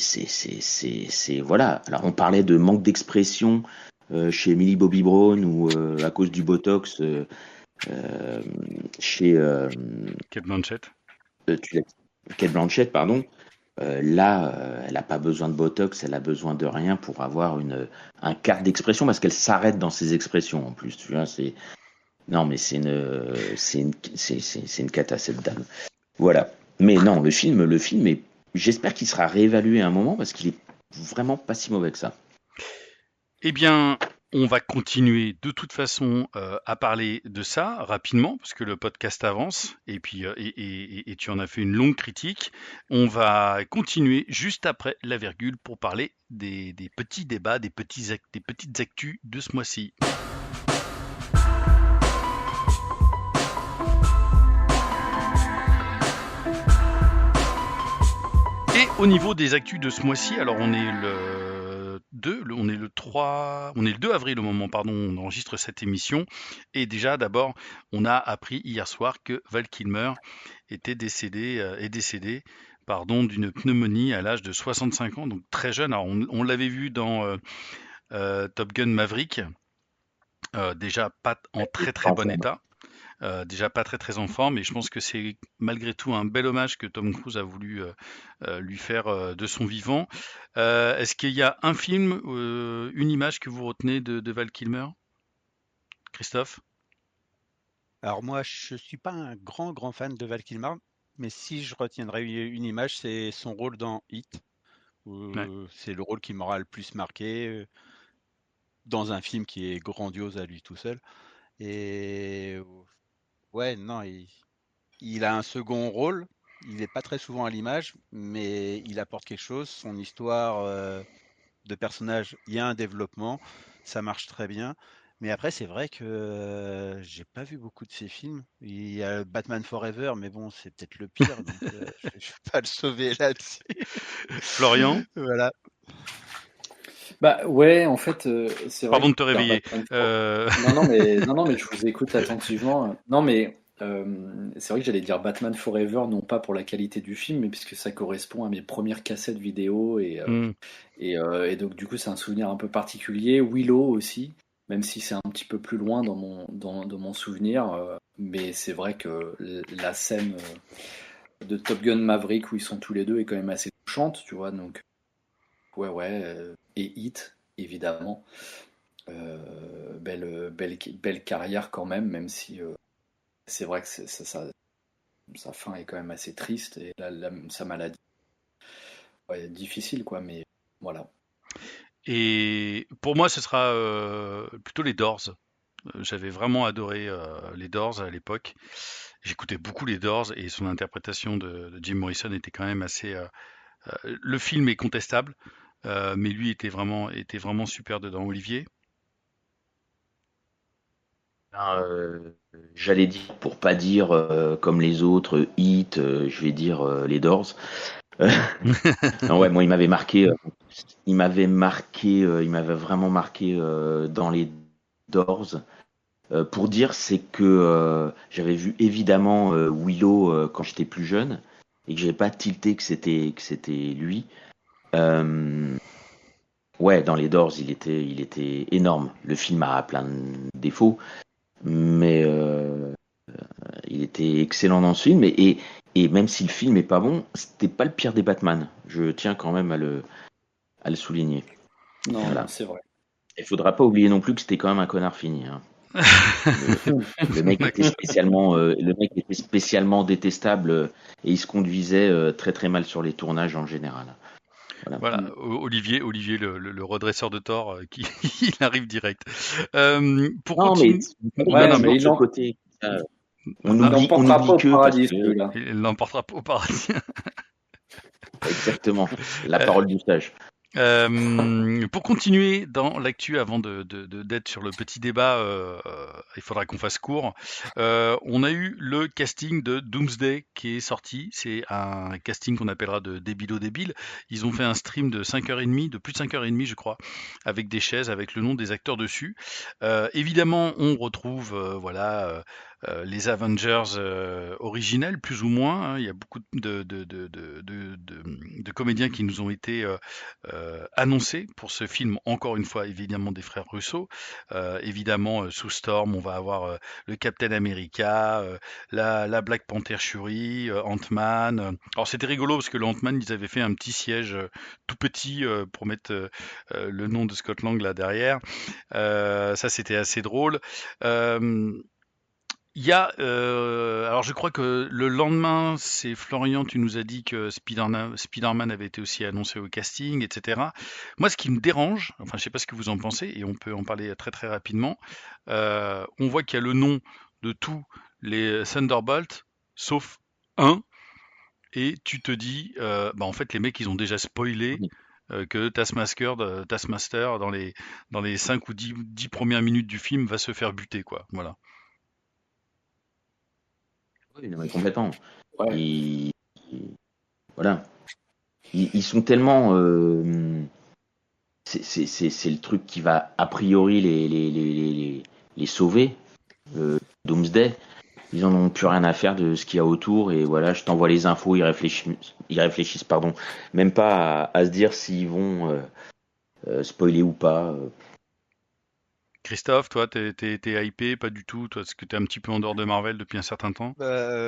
voilà. Alors on parlait de manque d'expression chez Millie Bobby Brown ou à cause du Botox euh, chez Kate Blanchett. Cate Blanchett, pardon. Là, elle n'a pas besoin de Botox, elle a besoin de rien pour avoir un quart d'expression parce qu'elle s'arrête dans ses expressions en plus. Tu vois, non, mais c'est une cata cette dame. Voilà. Mais non, le film est. J'espère qu'il sera réévalué à un moment parce qu'il est vraiment pas si mauvais que ça. Eh bien, on va continuer de toute façon à parler de ça rapidement parce que le podcast avance et puis et tu en as fait une longue critique. On va continuer juste après la virgule pour parler des petits débats, des petites actus de ce mois-ci. Et au niveau des actus de ce mois-ci, alors on est le 2, on est le 3, on est le 2 avril au moment, pardon, on enregistre cette émission. Et déjà, d'abord, on a appris hier soir que Val Kilmer est décédé, pardon, d'une pneumonie à l'âge de 65 ans, donc très jeune. Alors, on l'avait vu dans Top Gun Maverick, déjà pas en très très bon état. Déjà pas très très en forme, et je pense que c'est malgré tout un bel hommage que Tom Cruise a voulu lui faire de son vivant. Est-ce qu'il y a un film, une image que vous retenez de Val Kilmer, Christophe? Alors moi, je suis pas un grand fan de Val Kilmer, mais si je retiendrai une image, c'est son rôle dans Hit. Ouais. C'est le rôle qui m'aura le plus marqué dans un film qui est grandiose à lui tout seul. Et ouais, non, il a un second rôle. Il n'est pas très souvent à l'image, mais il apporte quelque chose. Son histoire de personnage, il y a un développement, ça marche très bien. Mais après, c'est vrai que j'ai pas vu beaucoup de ses films. Il y a Batman Forever, mais bon, c'est peut-être le pire, donc je vais pas le sauver là-dessus. Florian? Voilà. Bah ouais, en fait, c'est vrai Pardon que de te dire réveiller. Batman Euh, non, non, mais je vous écoute attentivement. Non, mais c'est vrai que j'allais dire Batman Forever, non pas pour la qualité du film, mais puisque ça correspond à mes premières cassettes vidéo hmm. et donc du coup c'est un souvenir un peu particulier. Willow aussi, même si c'est un petit peu plus loin dans mon souvenir, mais c'est vrai que la scène de Top Gun Maverick où ils sont tous les deux est quand même assez touchante, tu vois. Donc ouais, et Hit évidemment. Belle carrière quand même, même si c'est vrai que sa fin est quand même assez triste et sa maladie ouais, difficile, quoi, mais voilà. Et pour moi, ce sera plutôt les Doors. J'avais vraiment adoré les Doors à l'époque. J'écoutais beaucoup les Doors et son interprétation de Jim Morrison était quand même assez. Le film est contestable, mais lui était vraiment super dedans. Olivier. Ben, j'allais dire, pour pas dire comme les autres, Hit, je vais dire les Doors. Non, ouais, moi, il m'avait vraiment marqué dans les Doors. Pour dire, c'est que j'avais vu évidemment Willow quand j'étais plus jeune et que j'avais pas tilté que c'était lui. Euh, ouais, dans les Doors, il était énorme. Le film a plein de défauts, mais il était excellent dans ce film. Et même si le film est pas bon, c'était pas le pire des Batman. Je tiens quand même à le souligner. Non, non, Voilà. c'est vrai. Il faudra pas oublier non plus que c'était quand même un connard fini, hein. Le, le mec était spécialement détestable et il se conduisait très très mal sur les tournages en général. Voilà. Voilà, Mm. Olivier, le redresseur de tort, qui il arrive direct. Pour Non, mais continuer, il y a non, Ouais, non, mais toujours mais ce côté. non, il On emportera pas oublie au que parce paradis, que celui-là. il l'emportera pas au paradis. exactement la Euh, parole du sage. pour continuer dans l'actu avant d'être sur le petit débat, il faudra qu'on fasse court. On a eu le casting de Doomsday qui est sorti. C'est un casting qu'on appellera de débile au débile. Ils ont fait un stream de 5h30, de plus de 5h30 je crois, avec des chaises, avec le nom des acteurs dessus. Évidemment, on retrouve les Avengers originels, plus ou moins, hein. Il y a beaucoup de comédiens qui nous ont été annoncés pour ce film, encore une fois, évidemment, des frères Russo. Évidemment, sous Storm, on va avoir le Captain America, la Black Panther Shuri, Ant-Man. Alors, c'était rigolo parce que le Ant-Man, ils avaient fait un petit siège tout petit pour mettre le nom de Scott Lang là derrière. Ça, c'était assez drôle. Euh, il y a, alors je crois que le lendemain, c'est Florian, tu nous as dit que Spider-Man avait été aussi annoncé au casting, etc. Moi, ce qui me dérange, enfin, je sais pas ce que vous en pensez, et on peut en parler très très rapidement. On voit qu'il y a le nom de tous les Thunderbolts, sauf un, et tu te dis, bah en fait, les mecs, ils ont déjà spoilé que Taskmaster dans les 5 ou 10 premières minutes du film va se faire buter, quoi. Voilà. Oui, non, mais complètement. Ouais. Et, voilà. Ils sont tellement. C'est le truc qui va a priori les sauver. Doomsday. Ils en ont plus rien à faire de ce qu'il y a autour et voilà, je t'envoie les infos, ils réfléchissent pardon, même pas à se dire s'ils vont spoiler ou pas. Christophe, toi, t'es hypé, pas du tout, toi, parce que t'es un petit peu en dehors de Marvel depuis un certain temps.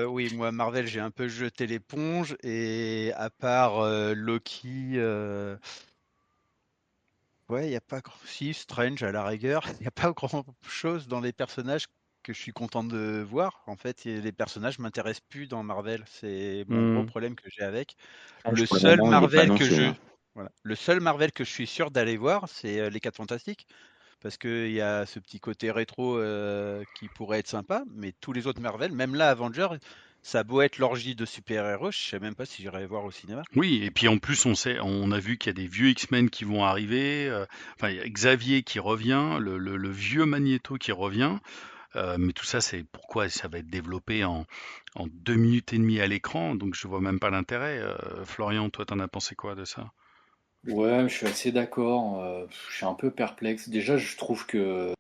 Oui, moi, Marvel, j'ai un peu jeté l'éponge et à part Loki, ouais, il n'y a pas grand... Si, Strange à la rigueur, il n'y a pas grand-chose dans les personnages que je suis content de voir. En fait, les personnages m'intéressent plus dans Marvel. C'est mon gros Hmm. problème que j'ai avec. Je Le pour le seul moment, il est pas Marvel que annoncé, je, hein. voilà, le seul Marvel que je suis sûr d'aller voir, c'est les 4 Fantastiques. Parce qu'il y a ce petit côté rétro qui pourrait être sympa, mais tous les autres Marvel, même là, Avengers, ça a beau être l'orgie de super-héros, je sais même pas si j'irai voir au cinéma. Oui, et puis en plus, on a vu qu'il y a des vieux X-Men qui vont arriver. Enfin, il y a Xavier qui revient, le vieux Magneto qui revient. Mais tout ça, c'est pourquoi ça va être développé en 2 minutes et demie à l'écran. Donc, je vois même pas l'intérêt. Florian, toi, t'en as pensé quoi de ça? Ouais, je suis assez d'accord. Je suis un peu perplexe. Déjà, je trouve que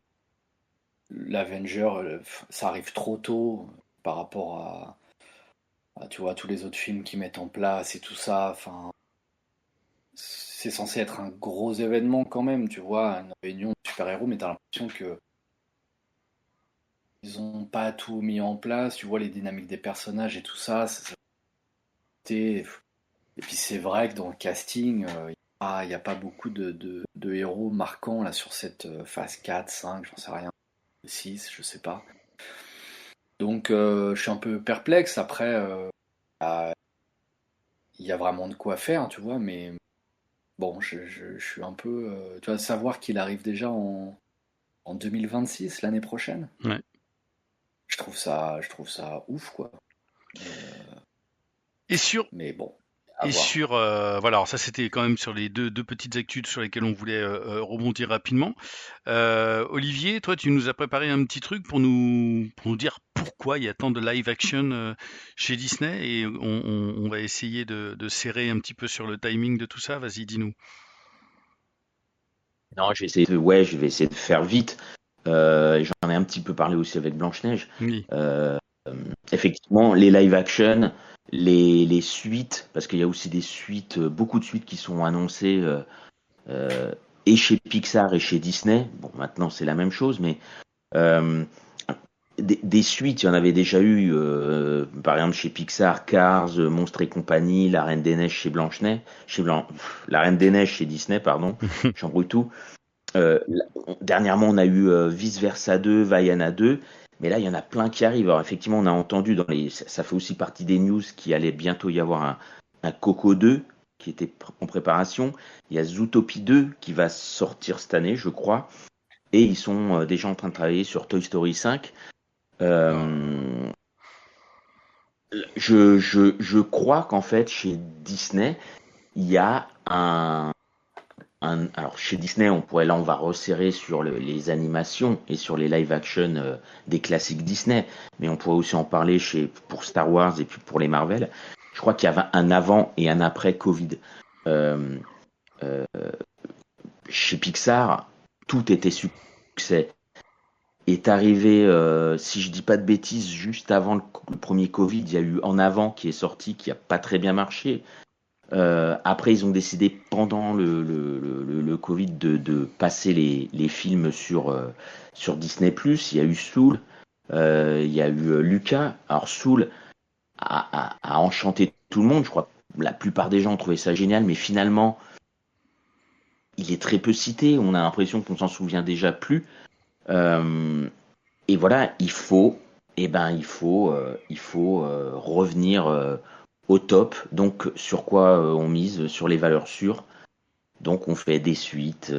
l'Avenger, ça arrive trop tôt par rapport tu vois, tous les autres films qu'ils mettent en place et tout ça. Enfin, c'est censé être un gros événement quand même, tu vois, une réunion de super-héros, mais t'as l'impression que ils ont pas tout mis en place. Tu vois les dynamiques des personnages et tout ça. Et puis c'est vrai que dans le casting, il y a pas beaucoup de héros marquants là sur cette phase 4, 5, j'en sais rien, 6, je sais pas. Donc je suis un peu perplexe. Après, ah, il y a vraiment de quoi faire, tu vois, mais bon, je suis un peu. Tu vas savoir qu'il arrive déjà en 2026, l'année prochaine. Ouais. Je trouve ça ouf, quoi. Et sur Mais bon, à Et voir. sur, voilà, alors ça c'était quand même sur les deux petites actus sur lesquelles on voulait rebondir rapidement. Olivier, toi tu nous as préparé un petit truc pour nous dire pourquoi il y a tant de live action chez Disney et on va essayer de serrer un petit peu sur le timing de tout ça. Vas-y, dis-nous. Non, je vais essayer de faire vite. J'en ai un petit peu parlé aussi avec Blanche-Neige. Oui. Euh, Effectivement, les live action, les suites, parce qu'il y a aussi des suites, beaucoup de suites qui sont annoncées euh, et chez Pixar et chez Disney. Bon, maintenant c'est la même chose, mais euh, des suites, il y en avait déjà eu, par exemple chez Pixar, Cars, Monstres et compagnie, La Reine des Neiges chez La Reine des Neiges chez Disney, pardon, j'embrouille tout. Dernièrement, on a eu Vice Versa 2, Vaiana 2, mais là, il y en a plein qui arrivent. Alors, effectivement, on a entendu ça fait aussi partie des news qu'il allait bientôt y avoir un Coco 2 qui était en préparation. Il y a Zootopie 2 qui va sortir cette année, je crois, et ils sont déjà en train de travailler sur Toy Story 5. Euh, je crois qu'en fait, chez Disney, il y a alors chez Disney, on va resserrer sur les animations et sur les live action des classiques Disney, mais on pourrait aussi en parler pour Star Wars et puis pour les Marvel. Je crois qu'il y avait un avant et un après Covid. Euh, euh, Chez Pixar, tout était succès. Est arrivé, si je dis pas de bêtises, juste avant le premier Covid, il y a eu En Avant qui est sorti, qui a pas très bien marché. Après, ils ont décidé pendant le Covid de passer les films sur Disney+. Il y a eu Soul, il y a eu Lucas. Alors Soul a enchanté tout le monde. Je crois que la plupart des gens ont trouvé ça génial, mais finalement, il est très peu cité. On a l'impression qu'on s'en souvient déjà plus. Euh, et voilà, il faut revenir au top. Donc, sur quoi on mise? Sur les valeurs sûres. Donc, on fait des suites,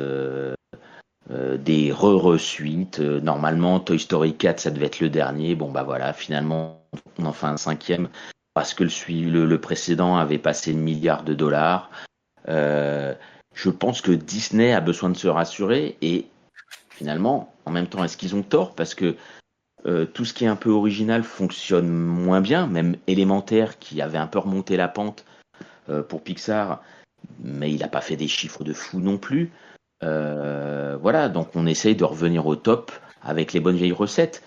des re-suites. Normalement, Toy Story 4, ça devait être le dernier. Bon, bah voilà, finalement, on en fait un cinquième parce que le précédent avait passé le milliard de dollars. Euh, je pense que Disney a besoin de se rassurer et finalement, en même temps, est-ce qu'ils ont tort? Parce que tout ce qui est un peu original fonctionne moins bien, même Élémentaire qui avait un peu remonté la pente pour Pixar, mais il n'a pas fait des chiffres de fou non plus. Voilà, donc on essaye de revenir au top avec les bonnes vieilles recettes.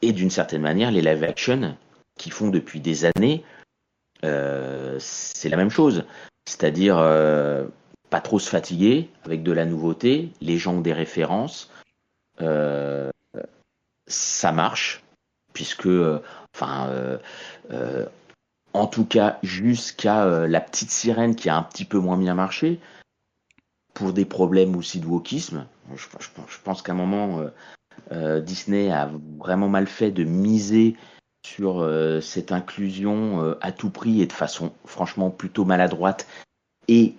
Et d'une certaine manière, les live action qui font depuis des années, c'est la même chose. C'est-à-dire pas trop se fatiguer avec de la nouveauté, les gens ont des références, euh, ça marche, puisque, enfin, euh, en tout cas, jusqu'à La Petite Sirène qui a un petit peu moins bien marché, pour des problèmes aussi de wokisme. Je pense qu'à un moment, Disney a vraiment mal fait de miser sur cette inclusion à tout prix et de façon franchement plutôt maladroite. Et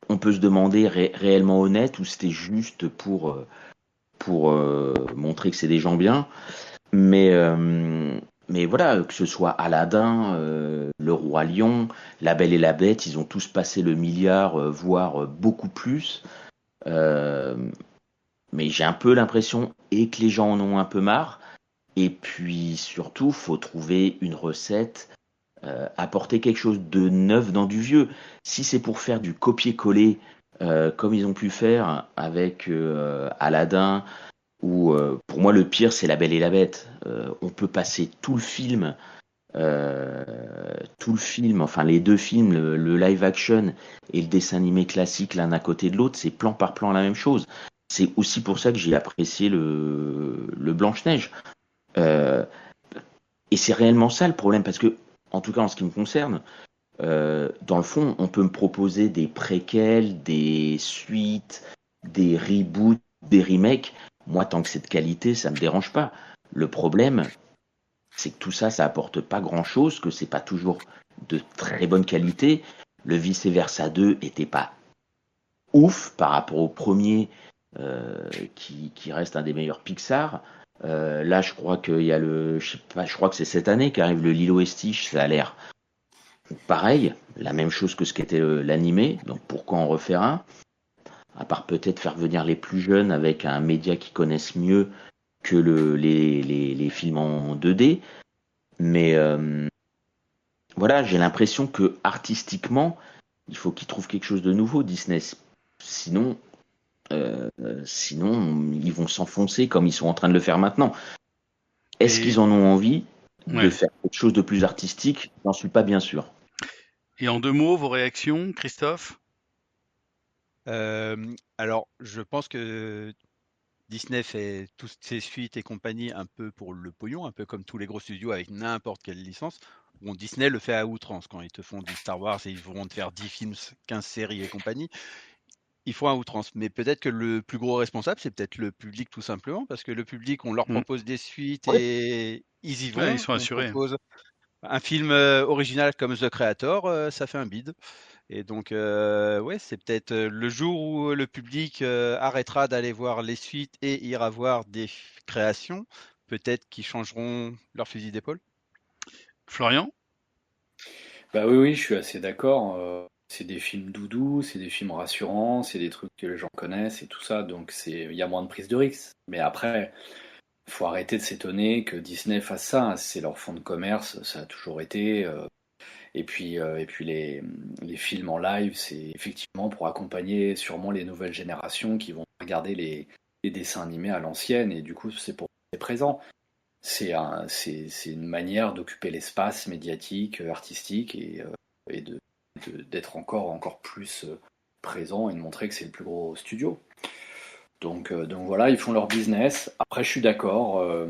on peut se demander réellement honnête ou c'était juste pour montrer que c'est des gens bien. Mais voilà, que ce soit Aladdin, Le Roi Lion, La Belle et la Bête, ils ont tous passé le milliard, voire beaucoup plus. Euh, mais j'ai un peu l'impression et que les gens en ont un peu marre. Et puis surtout, faut trouver une recette apporter quelque chose de neuf dans du vieux. Si c'est pour faire du copier-coller, comme ils ont pu faire avec Aladdin, ou pour moi le pire c'est La Belle et la Bête. On peut passer tout le film, enfin les deux films, le live action et le dessin animé classique l'un à côté de l'autre, c'est plan par plan la même chose. C'est aussi pour ça que j'ai apprécié le Blanche-Neige. Euh, et c'est réellement ça le problème, parce que, en tout cas en ce qui me concerne, dans le fond, on peut me proposer des préquels, des suites, des reboots, des remakes. Moi, tant que c'est de qualité, ça me dérange pas. Le problème, c'est que tout ça, ça apporte pas grand-chose, que c'est pas toujours de très bonne qualité. Le Vice Versa 2 était pas ouf par rapport au premier, qui reste un des meilleurs Pixar. Là, je crois qu'il y a je sais pas, je crois que c'est cette année qu'arrive le Lilo et Stitch. Ça a l'air pareil, la même chose que ce qu'était l'animé. Donc pourquoi en refaire un? À part peut-être faire venir les plus jeunes avec un média qu'ils connaissent mieux que les films en 2D. Mais voilà, j'ai l'impression que artistiquement, il faut qu'ils trouvent quelque chose de nouveau, Disney. Sinon, sinon ils vont s'enfoncer comme ils sont en train de le faire maintenant. Est-ce qu'ils en ont envie de faire quelque chose de plus artistique? J'en suis pas bien sûr. Et en 2 mots, vos réactions, Christophe? Alors, je pense que Disney fait toutes ses suites et compagnie un peu pour le pognon, un peu comme tous les gros studios avec n'importe quelle licence. Bon, Disney le fait à outrance quand ils te font du Star Wars et ils vont te faire 10 films, 15 séries et compagnie. Ils font à outrance. Mais peut-être que le plus gros responsable, c'est peut-être le public tout simplement, parce que le public, on leur propose des suites Ouais. et ils y vont. Ouais, ils sont On assurés. propose un film original comme The Creator, ça fait un bide. Et donc, ouais, c'est peut-être le jour où le public arrêtera d'aller voir les suites et ira voir des créations, peut-être qu'ils changeront leur fusil d'épaule. Florian? Bah oui, oui, je suis assez d'accord. C'est des films doudous, c'est des films rassurants, c'est des trucs que les gens connaissent et tout ça, donc il y a moins de prise de risque. Mais après, faut arrêter de s'étonner que Disney fasse ça. C'est leur fonds de commerce, ça a toujours été. Et puis les films en live, c'est effectivement pour accompagner sûrement les nouvelles générations qui vont regarder les dessins animés à l'ancienne, et du coup, c'est présent. C'est une manière d'occuper l'espace médiatique, artistique, et d'être encore plus présent et de montrer que c'est le plus gros studio. Donc voilà, ils font leur business. Après, je suis d'accord, le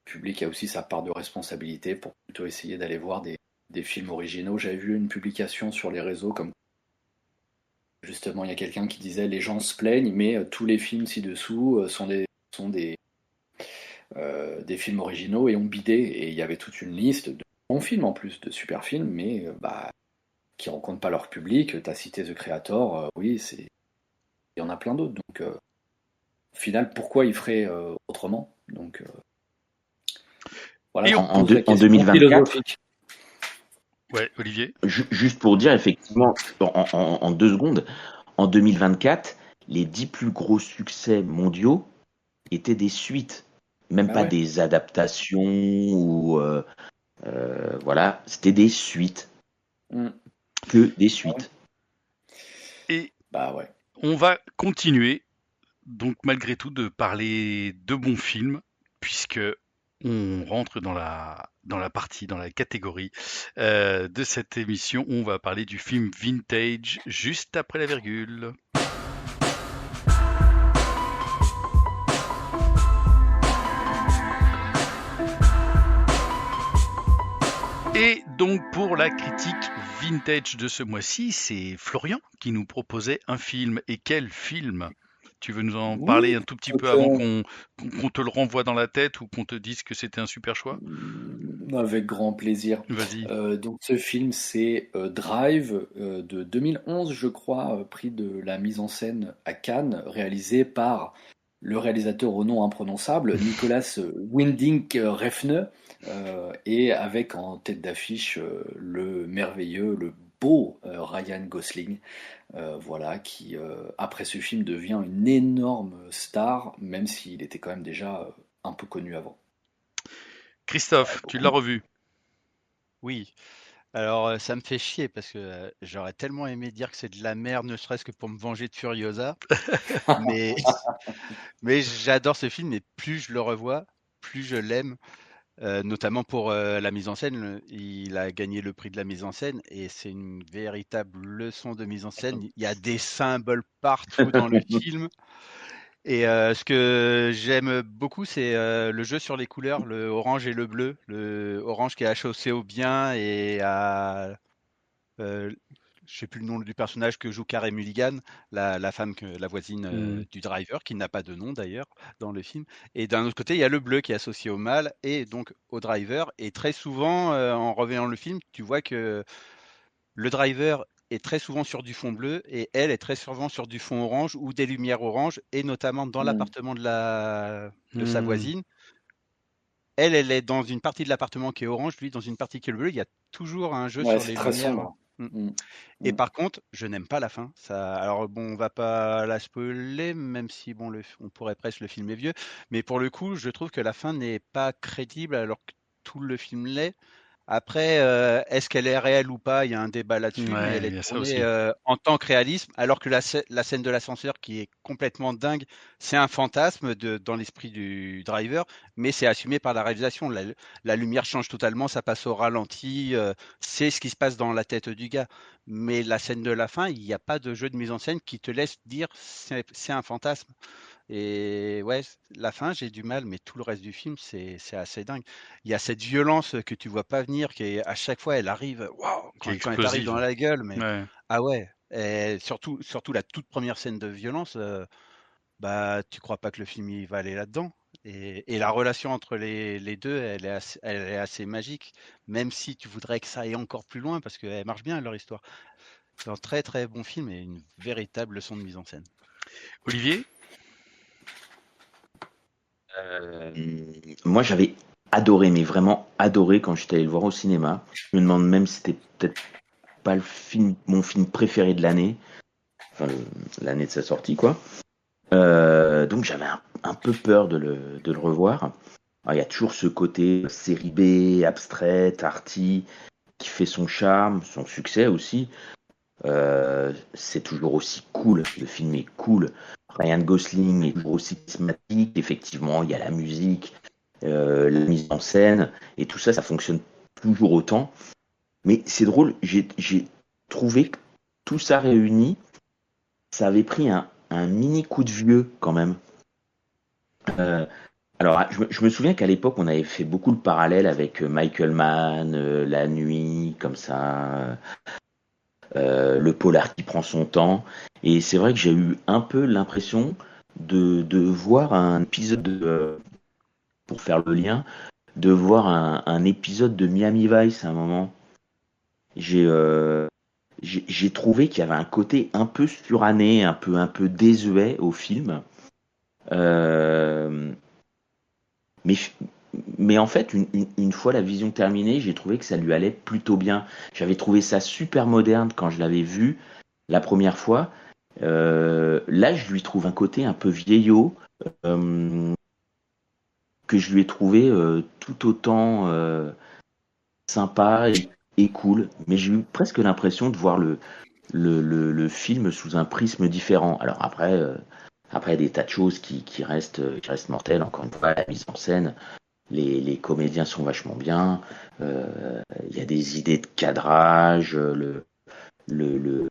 public a aussi sa part de responsabilité pour plutôt essayer d'aller voir des films originaux. J'avais vu une publication sur les réseaux comme justement il y a quelqu'un qui disait les gens se plaignent, mais tous les films ci-dessous sont des films originaux et ont bidé. Et il y avait toute une liste de bons films en plus, de super films, mais qui rencontrent pas leur public. T'as cité The Creator, oui, il y en a plein d'autres. Donc au final, pourquoi ils feraient autrement? Donc voilà, Et En, pose la en question 2024, philosophique. Ouais, Olivier? juste pour dire, effectivement, en 2 secondes, en 2024, les 10 plus gros succès mondiaux étaient des suites, même Bah pas ouais. des adaptations ou voilà, c'était des suites, Mm. que des suites. Et Bah ouais. on va continuer, donc malgré tout, de parler de bons films, puisque on rentre dans la partie, dans la catégorie de cette émission. On va parler du film vintage juste après la virgule. Et donc pour la critique vintage de ce mois-ci, c'est Florian qui nous proposait un film. Et quel film? Tu veux nous en parler Oui, un tout petit donc, peu avant qu'on te le renvoie dans la tête ou qu'on te dise que c'était un super choix? avec grand plaisir. Vas-y. Donc ce film, c'est Drive de 2011, je crois, prix de la mise en scène à Cannes, réalisé par le réalisateur au nom imprononçable, Nicolas Winding Refn, et avec en tête d'affiche le merveilleux, le beau Ryan Gosling, voilà, qui après ce film devient une énorme star, même s'il était quand même déjà un peu connu avant. Christophe, tu l'as revu? Oui. Alors, ça me fait chier parce que j'aurais tellement aimé dire que c'est de la merde, ne serait-ce que pour me venger de Furiosa. Mais, mais j'adore ce film et plus je le revois, plus je l'aime. Notamment pour la mise en scène. Il a gagné le prix de la mise en scène et c'est une véritable leçon de mise en scène. Il y a des symboles partout dans le film. Et ce que j'aime beaucoup, c'est le jeu sur les couleurs, le orange et le bleu. Le orange qui est associé au bien et à euh, je sais plus le nom du personnage que joue Carey Mulligan, la femme, la voisine du driver, qui n'a pas de nom d'ailleurs dans le film. Et d'un autre côté, il y a le bleu qui est associé au mal et donc au driver. Et très souvent, en revoyant le film, tu vois que le driver est très souvent sur du fond bleu et elle est très souvent sur du fond orange ou des lumières oranges. Et notamment dans Mm. l'appartement de sa voisine. Elle est dans une partie de l'appartement qui est orange, lui dans une partie qui est bleu. Il y a toujours un jeu Ouais, sur c'est les très lumières. sombre. Mm. Mm. Et Mm. par contre, je n'aime pas la fin. Alors bon, on va pas la spoiler, même si bon, on pourrait presque le film est vieux. Mais pour le coup, je trouve que la fin n'est pas crédible alors que tout le film l'est. Après, est-ce qu'elle est réelle ou pas? Il y a un débat là-dessus, mais elle Ouais, il est y a ça tournée aussi. en tant que réalisme, alors que la scène de l'ascenseur qui est complètement dingue, c'est un fantasme dans l'esprit du driver, mais c'est assumé par la réalisation. La lumière change totalement, ça passe au ralenti, c'est ce qui se passe dans la tête du gars. Mais la scène de la fin, il n'y a pas de jeu de mise en scène qui te laisse dire c'est un fantasme. Et ouais, la fin, j'ai du mal, mais tout le reste du film, c'est assez dingue. Il y a cette violence que tu vois pas venir, qui est, à chaque fois, elle arrive, waouh, Qui est quand elle t'arrive dans explosive. la gueule, mais Ouais. ah ouais. Et surtout la toute première scène de violence, bah tu crois pas que le film il va aller là-dedans. Et la relation entre les deux, elle est assez magique, même si tu voudrais que ça aille encore plus loin, parce qu'elle marche bien leur histoire. C'est un très très bon film et une véritable leçon de mise en scène. Olivier? Euh, Moi, j'avais adoré, mais vraiment adoré quand j'étais allé le voir au cinéma. Je me demande même si c'était peut-être pas mon film préféré de l'année, enfin l'année de sa sortie, quoi. Donc j'avais un peu peur de le revoir. Alors, il y a toujours ce côté série B, abstrait, arty, qui fait son charme, son succès aussi. C'est toujours aussi cool, le film est cool. Ryan Gosling est toujours aussi charismatique. Effectivement, il y a la musique, la mise en scène, et tout ça, ça fonctionne toujours autant. Mais c'est drôle, j'ai trouvé que tout ça réuni, ça avait pris un mini coup de vieux quand même. Euh, alors, je me souviens qu'à l'époque, on avait fait beaucoup le parallèle avec Michael Mann, La Nuit, comme ça, le polar qui prend son temps. Et c'est vrai que j'ai eu un peu l'impression de voir un épisode, pour faire le lien, de voir un épisode de Miami Vice à un moment. J'ai j'ai trouvé qu'il y avait un côté un peu suranné, un peu désuet au film. Euh, mais, mais en fait, une fois la vision terminée, j'ai trouvé que ça lui allait plutôt bien. J'avais trouvé ça super moderne quand je l'avais vu la première fois. Là, je lui trouve un côté un peu vieillot, euh, que je lui ai trouvé tout autant sympa et cool. Mais j'ai eu presque l'impression de voir le film sous un prisme différent. Alors après, il y a des tas de choses qui restent mortelles. Encore une fois, la mise en scène, les comédiens sont vachement bien. Il y a des idées de cadrage, le, le,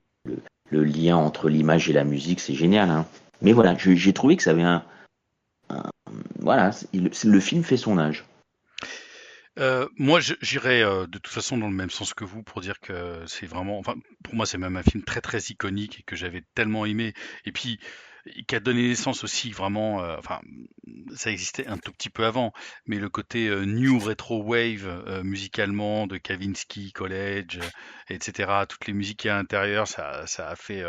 le lien entre l'image et la musique, c'est génial. Hein. Mais voilà, j'ai trouvé que ça avait voilà, le film fait son âge. Moi, j'irais de toute façon dans le même sens que vous pour dire que c'est vraiment, enfin, pour moi, c'est même un film très très iconique et que j'avais tellement aimé. Et puis, qui a donné naissance aussi vraiment, enfin, ça existait un tout petit peu avant, mais le côté new retro wave musicalement de Kavinsky College, etc. Toutes les musiques qui y a à l'intérieur, ça a fait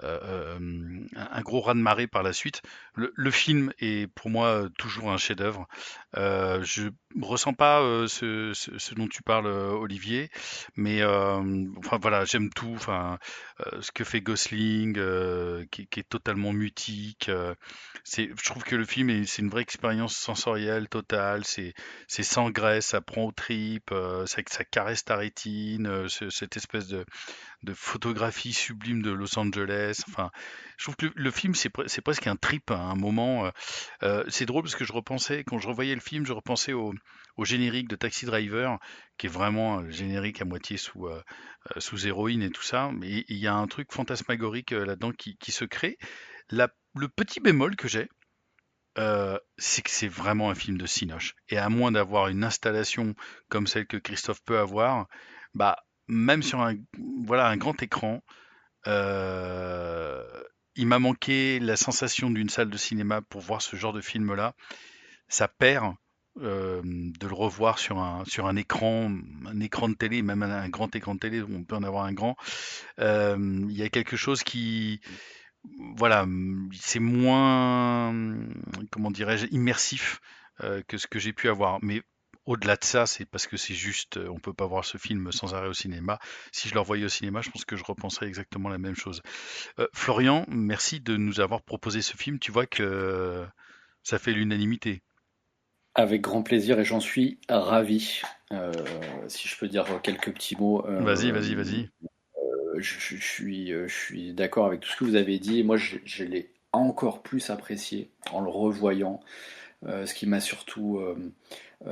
un gros raz-de-marée par la suite. Le film est pour moi toujours un chef-d'œuvre. Je ressens pas ce dont tu parles, Olivier, mais enfin voilà, j'aime tout. Enfin, ce que fait Gosling, qui est totalement mutique. Je trouve que le film c'est une vraie expérience sensorielle totale. C'est sans graisse, ça prend aux tripes, ça caresse ta rétine, cette espèce de photographie sublime de Los Angeles. Enfin, je trouve que le film, c'est presque un trip à un moment. C'est drôle parce que quand je revoyais le film, je repensais au générique de Taxi Driver, qui est vraiment un générique à moitié sous héroïne et tout ça. Mais il y a un truc fantasmagorique là-dedans qui se crée. Le petit bémol que j'ai, c'est que c'est vraiment un film de cinoche. Et à moins d'avoir une installation comme celle que Christophe peut avoir, bah, même sur un grand écran, euh, il m'a manqué la sensation d'une salle de cinéma pour voir ce genre de film-là. Ça perd de le revoir sur un écran de télé, même un grand écran de télé, on peut en avoir un grand. Il y a quelque chose voilà, c'est moins, comment dirais-je, immersif que ce que j'ai pu avoir. Mais au-delà de ça, c'est parce que c'est juste, on peut pas voir ce film sans arrêt au cinéma. Si je le revoyais au cinéma, je pense que je repenserais exactement la même chose. Florian, merci de nous avoir proposé ce film. Tu vois que ça fait l'unanimité. Avec grand plaisir et j'en suis ravi. Euh, Si je peux dire quelques petits mots. Vas-y, vas-y, vas-y. Je suis d'accord avec tout ce que vous avez dit. Moi, je l'ai encore plus apprécié en le revoyant. Ce qui m'a surtout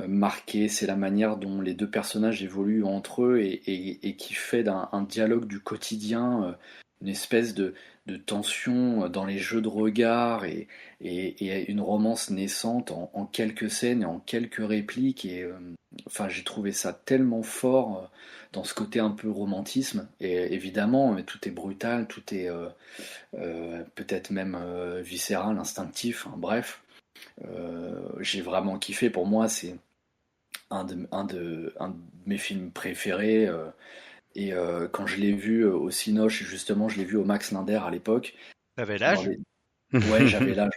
marqué, c'est la manière dont les deux personnages évoluent entre eux et qui fait d'un un dialogue du quotidien une espèce de tension dans les jeux de regard et une romance naissante en quelques scènes et en quelques répliques. Et enfin, j'ai trouvé ça tellement fort dans ce côté un peu romantisme. Et évidemment, tout est brutal, tout est peut-être même viscéral, instinctif, hein, bref. J'ai vraiment kiffé. Pour moi, c'est un de mes films préférés. Quand je l'ai vu au Cinoche, justement, je l'ai vu au Max Linder à l'époque. T'avais Je me l'âge? rappelle- Ouais, j'avais l'âge.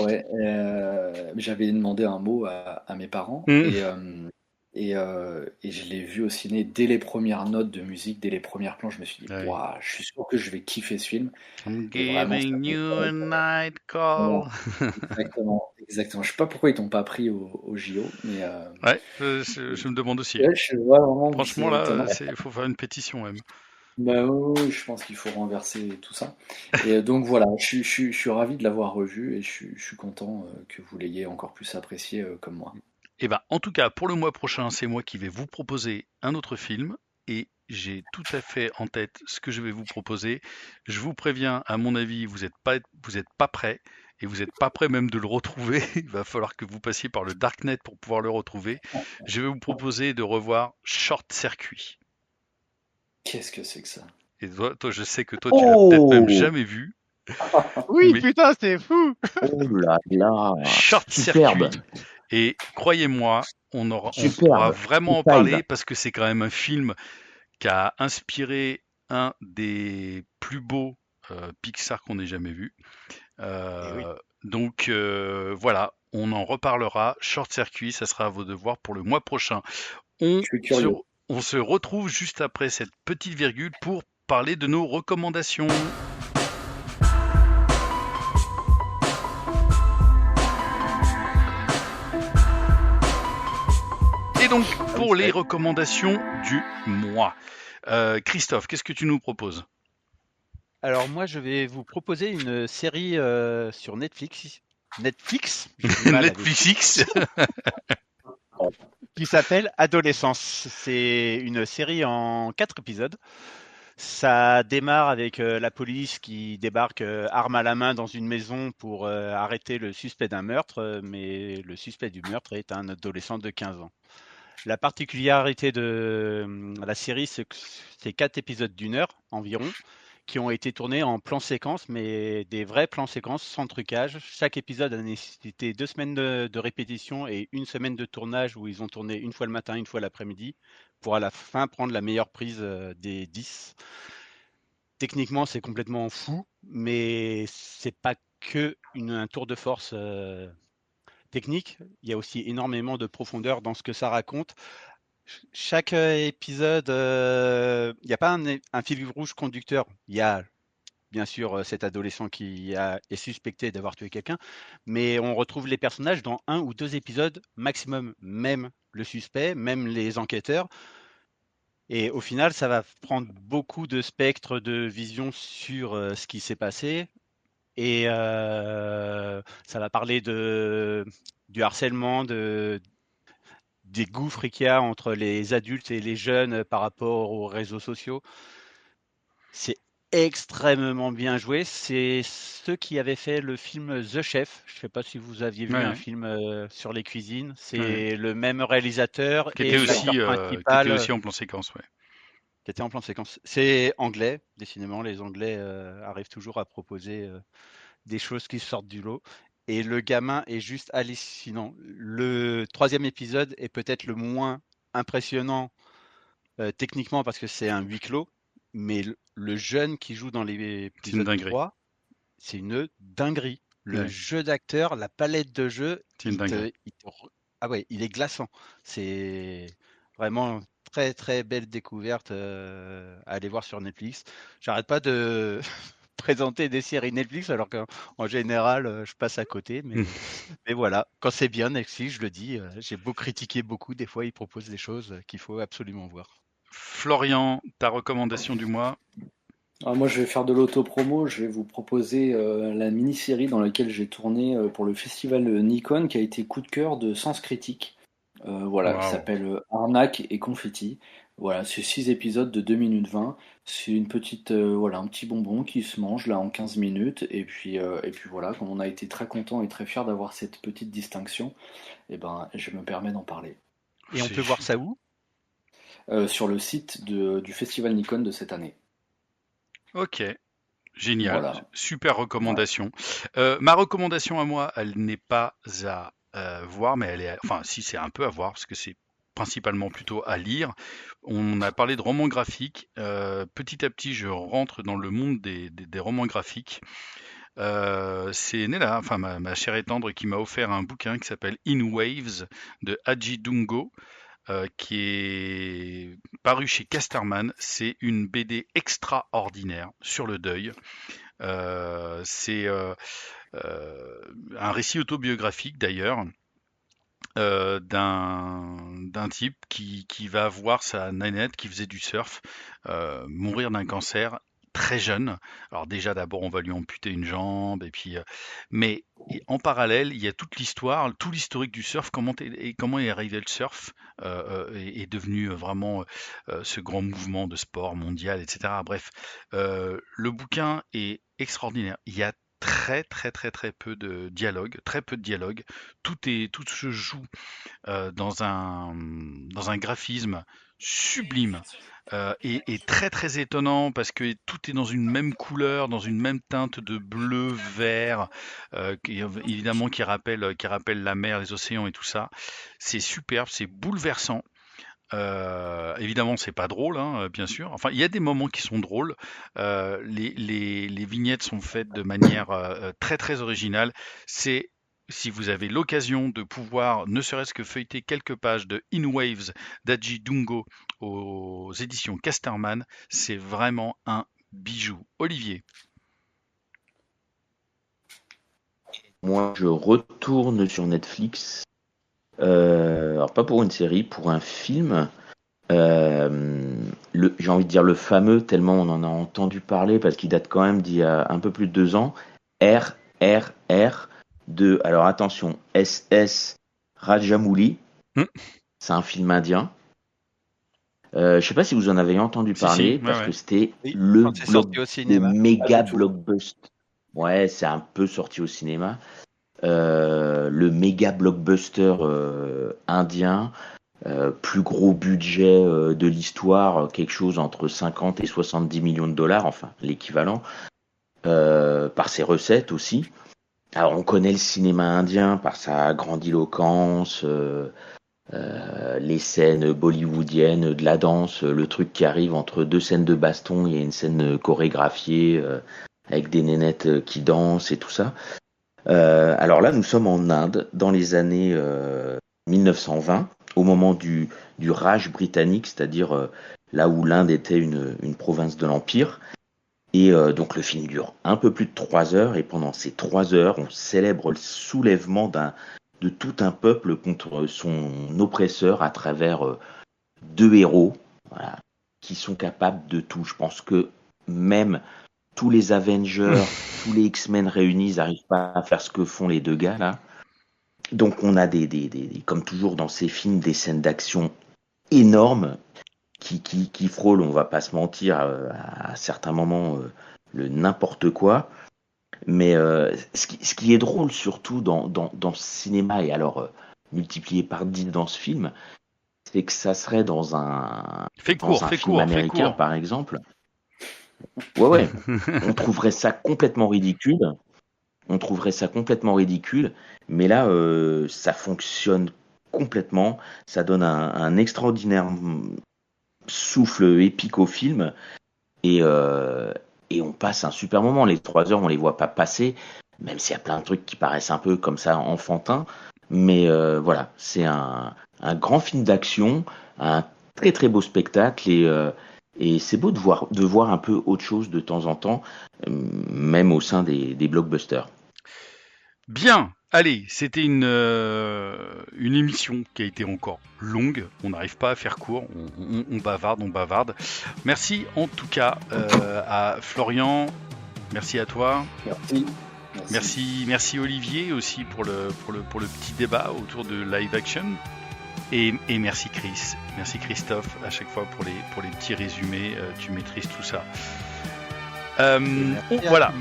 Ouais, ouais, j'avais demandé un mot à mes parents Mm. et je l'ai vu au ciné dès les premières notes de musique, dès les premières plans. Je me suis dit, Ouais. waouh, je suis sûr que je vais kiffer ce film. I'm Et vraiment, ça giving m'a you a night vraiment- call. exactement, exactement. Je sais pas pourquoi ils t'ont pas pris au JO, mais Ouais, je me demande aussi. ouais, je vois vraiment, Franchement, c'est étonnant. là, il faut faire une pétition même. Bah oui, oui, je pense qu'il faut renverser tout ça. Et donc voilà, je suis ravi de l'avoir revu et je suis content que vous l'ayez encore plus apprécié comme moi. Eh ben, en tout cas, pour le mois prochain, c'est moi qui vais vous proposer un autre film et j'ai tout à fait en tête ce que je vais vous proposer. Je vous préviens, à mon avis, vous êtes pas prêts et vous n'êtes pas prêts même de le retrouver. Il va falloir que vous passiez par le Darknet pour pouvoir le retrouver. Je vais vous proposer de revoir Short Circuit. Qu'est-ce que c'est que ça? Et toi, je sais que toi, tu l'as peut-être même jamais vu, Oui, mais putain, c'est fou! Oh là là, Short superbe, Circuit. Et croyez-moi, on pourra superbe. vraiment en Good time. parler parce que c'est quand même un film qui a inspiré un des plus beaux Pixar qu'on ait jamais vu. Eh oui. Donc voilà, on en reparlera. Short Circuit, ça sera à vos devoirs pour le mois prochain. On Je suis se, curieux. on se retrouve juste après cette petite virgule pour parler de nos recommandations. Et donc, pour les recommandations du mois, Christophe, qu'est-ce que tu nous proposes? Alors moi, je vais vous proposer une série sur Netflix. Netflix, j'ai du mal avec- Netflix. qui s'appelle Adolescence. C'est une série en 4 épisodes. Ça démarre avec la police qui débarque arme à la main dans une maison pour arrêter le suspect d'un meurtre, mais le suspect du meurtre est un adolescent de 15 ans. La particularité de la série, c'est que c'est 4 épisodes d'1 heure environ, qui ont été tournés en plan séquence, mais des vrais plans séquences sans trucage. Chaque épisode a nécessité 2 semaines de répétition et 1 semaine de tournage où ils ont tourné une fois le matin, une fois l'après-midi, pour à la fin prendre la meilleure prise des 10. Techniquement, c'est complètement fou. mais c'est pas que un tour de force technique. Il y a aussi énormément de profondeur dans ce que ça raconte. Chaque épisode, il n'y a pas un fil rouge conducteur. Il y a bien sûr cet adolescent qui est suspecté d'avoir tué quelqu'un, mais on retrouve les personnages dans 1 ou 2 épisodes maximum, même le suspect, même les enquêteurs. Et au final, ça va prendre beaucoup de spectres de vision sur ce qui s'est passé. Et ça va parler du harcèlement, des gouffres qu'il y a entre les adultes et les jeunes par rapport aux réseaux sociaux. C'est extrêmement bien joué. C'est ceux qui avaient fait le film The Chef. Je ne sais pas si vous aviez vu un film sur les cuisines. C'est le même réalisateur qui et était l'acteur qui principal. était aussi en plan séquence, ouais. Qui était en plan séquence. C'est anglais, décidément. Les Anglais arrivent toujours à proposer des choses qui sortent du lot. Et le gamin est juste hallucinant. Le 3e épisode est peut-être le moins impressionnant techniquement parce que c'est un huis clos, mais le jeune qui joue dans l'épisode 3, c'est une dinguerie. Le jeu d'acteur, la palette de jeu, ah ouais, il est glaçant. C'est vraiment très très belle découverte à aller voir sur Netflix. J'arrête pas de présenter des séries Netflix alors qu'en général je passe à côté, mais voilà, quand c'est bien Netflix, je le dis, j'ai beau critiquer beaucoup, des fois ils proposent des choses qu'il faut absolument voir. Florian, ta recommandation du mois? Moi, je vais faire de l'auto-promo. Je vais vous proposer la mini-série dans laquelle j'ai tourné pour le festival Nikon, qui a été coup de cœur de Sens Critique. Qui s'appelle Arnaque et Confetti. Voilà, c'est 6 épisodes de 2 minutes 20. C'est une petite, un petit bonbon qui se mange là en 15 minutes. Et puis voilà, comme on a été très content et très fiers d'avoir cette petite distinction, je me permets d'en parler. Et on peut voir ça où? Sur le site du festival Nikon de cette année. Ok, génial, super recommandation. Ma recommandation à moi, elle n'est pas à voir, mais elle est, enfin si c'est un peu à voir parce que c'est principalement plutôt à lire. On a parlé de romans graphiques. Petit à petit, je rentre dans le monde des romans graphiques. C'est Nella, enfin ma chère et tendre, qui m'a offert un bouquin qui s'appelle In Waves de Haji Dungo. Qui est paru chez Casterman. C'est une BD extraordinaire sur le deuil. C'est un récit autobiographique d'ailleurs d'un type qui va voir sa nanette qui faisait du surf mourir d'un cancer très jeune. Alors déjà d'abord on va lui amputer une jambe et puis mais en parallèle il y a toute l'histoire, tout l'historique du surf, comment est arrivé le surf est devenu vraiment ce grand mouvement de sport mondial, etc. Bref, le bouquin est extraordinaire. Il y a très peu de dialogue, tout se joue dans un graphisme sublime et très étonnant parce que tout est dans une même couleur, dans une même teinte de bleu, vert, évidemment qui rappelle la mer, les océans et tout ça. C'est superbe, c'est bouleversant. Évidemment, c'est pas drôle, hein, bien sûr. Enfin, il y a des moments qui sont drôles. Les vignettes sont faites de manière très originale. C'est si vous avez l'occasion de pouvoir, ne serait-ce que feuilleter quelques pages de In Waves d'Haji Dungo aux éditions Casterman, c'est vraiment un bijou. Olivier. Moi, je retourne sur Netflix. Alors pas pour une série, pour un film. J'ai envie de dire le fameux, tellement on en a entendu parler parce qu'il date quand même d'il y a un peu plus de 2 ans. RRR de, alors attention, SS Rajamouli. C'est un film indien. Je sais pas si vous en avez entendu parler parce que c'était le méga blockbuster. Ouais, c'est un peu sorti au cinéma. Le méga blockbuster indien, plus gros budget de l'histoire, quelque chose entre 50 et 70 millions de dollars, enfin l'équivalent, par ses recettes aussi. Alors on connaît le cinéma indien par sa grandiloquence, les scènes bollywoodiennes, de la danse, le truc qui arrive entre 2 scènes de baston, il y a une scène chorégraphiée avec des nénettes qui dansent et tout ça. Alors là, nous sommes en Inde, dans les années 1920, au moment du Raj britannique, c'est-à-dire là où l'Inde était une province de l'Empire. Et donc le film dure un peu plus de 3 heures, et pendant ces 3 heures, on célèbre le soulèvement de tout un peuple contre son oppresseur à travers 2 héros, voilà, qui sont capables de tout. Je pense que même tous les Avengers, tous les X-Men réunis, n'arrivent pas à faire ce que font les 2 gars là. Donc on a comme toujours dans ces films, des scènes d'action énormes qui frôlent, on va pas se mentir, à certains moments le n'importe quoi. Mais ce qui est drôle surtout dans ce cinéma, et alors multiplié par 10 dans ce film, c'est que ça serait dans un film américain par exemple. Ouais. On trouverait ça complètement ridicule. Mais là, ça fonctionne complètement. Ça donne un extraordinaire souffle épique au film. Et on passe un super moment. Les 3 heures, on les voit pas passer, même s'il y a plein de trucs qui paraissent un peu comme ça enfantins. Mais voilà, c'est un grand film d'action, un très très beau spectacle, et c'est beau de voir un peu autre chose de temps en temps, même au sein des blockbusters. Bien, allez, c'était une émission qui a été encore longue. On n'arrive pas à faire court, on bavarde. Merci en tout cas à Florian, merci à toi. Merci Olivier aussi pour le petit débat autour de live action. Et merci Chris, merci Christophe à chaque fois pour les petits résumés, tu maîtrises tout ça. Voilà.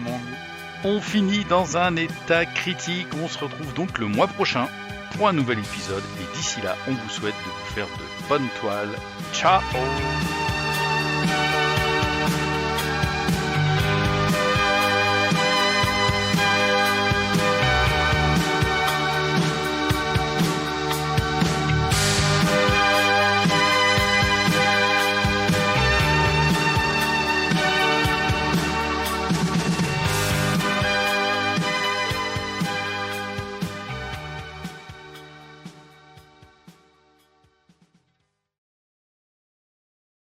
On finit dans un état critique. On se retrouve donc le mois prochain pour un nouvel épisode. Et d'ici là, on vous souhaite de vous faire de bonnes toiles. Ciao!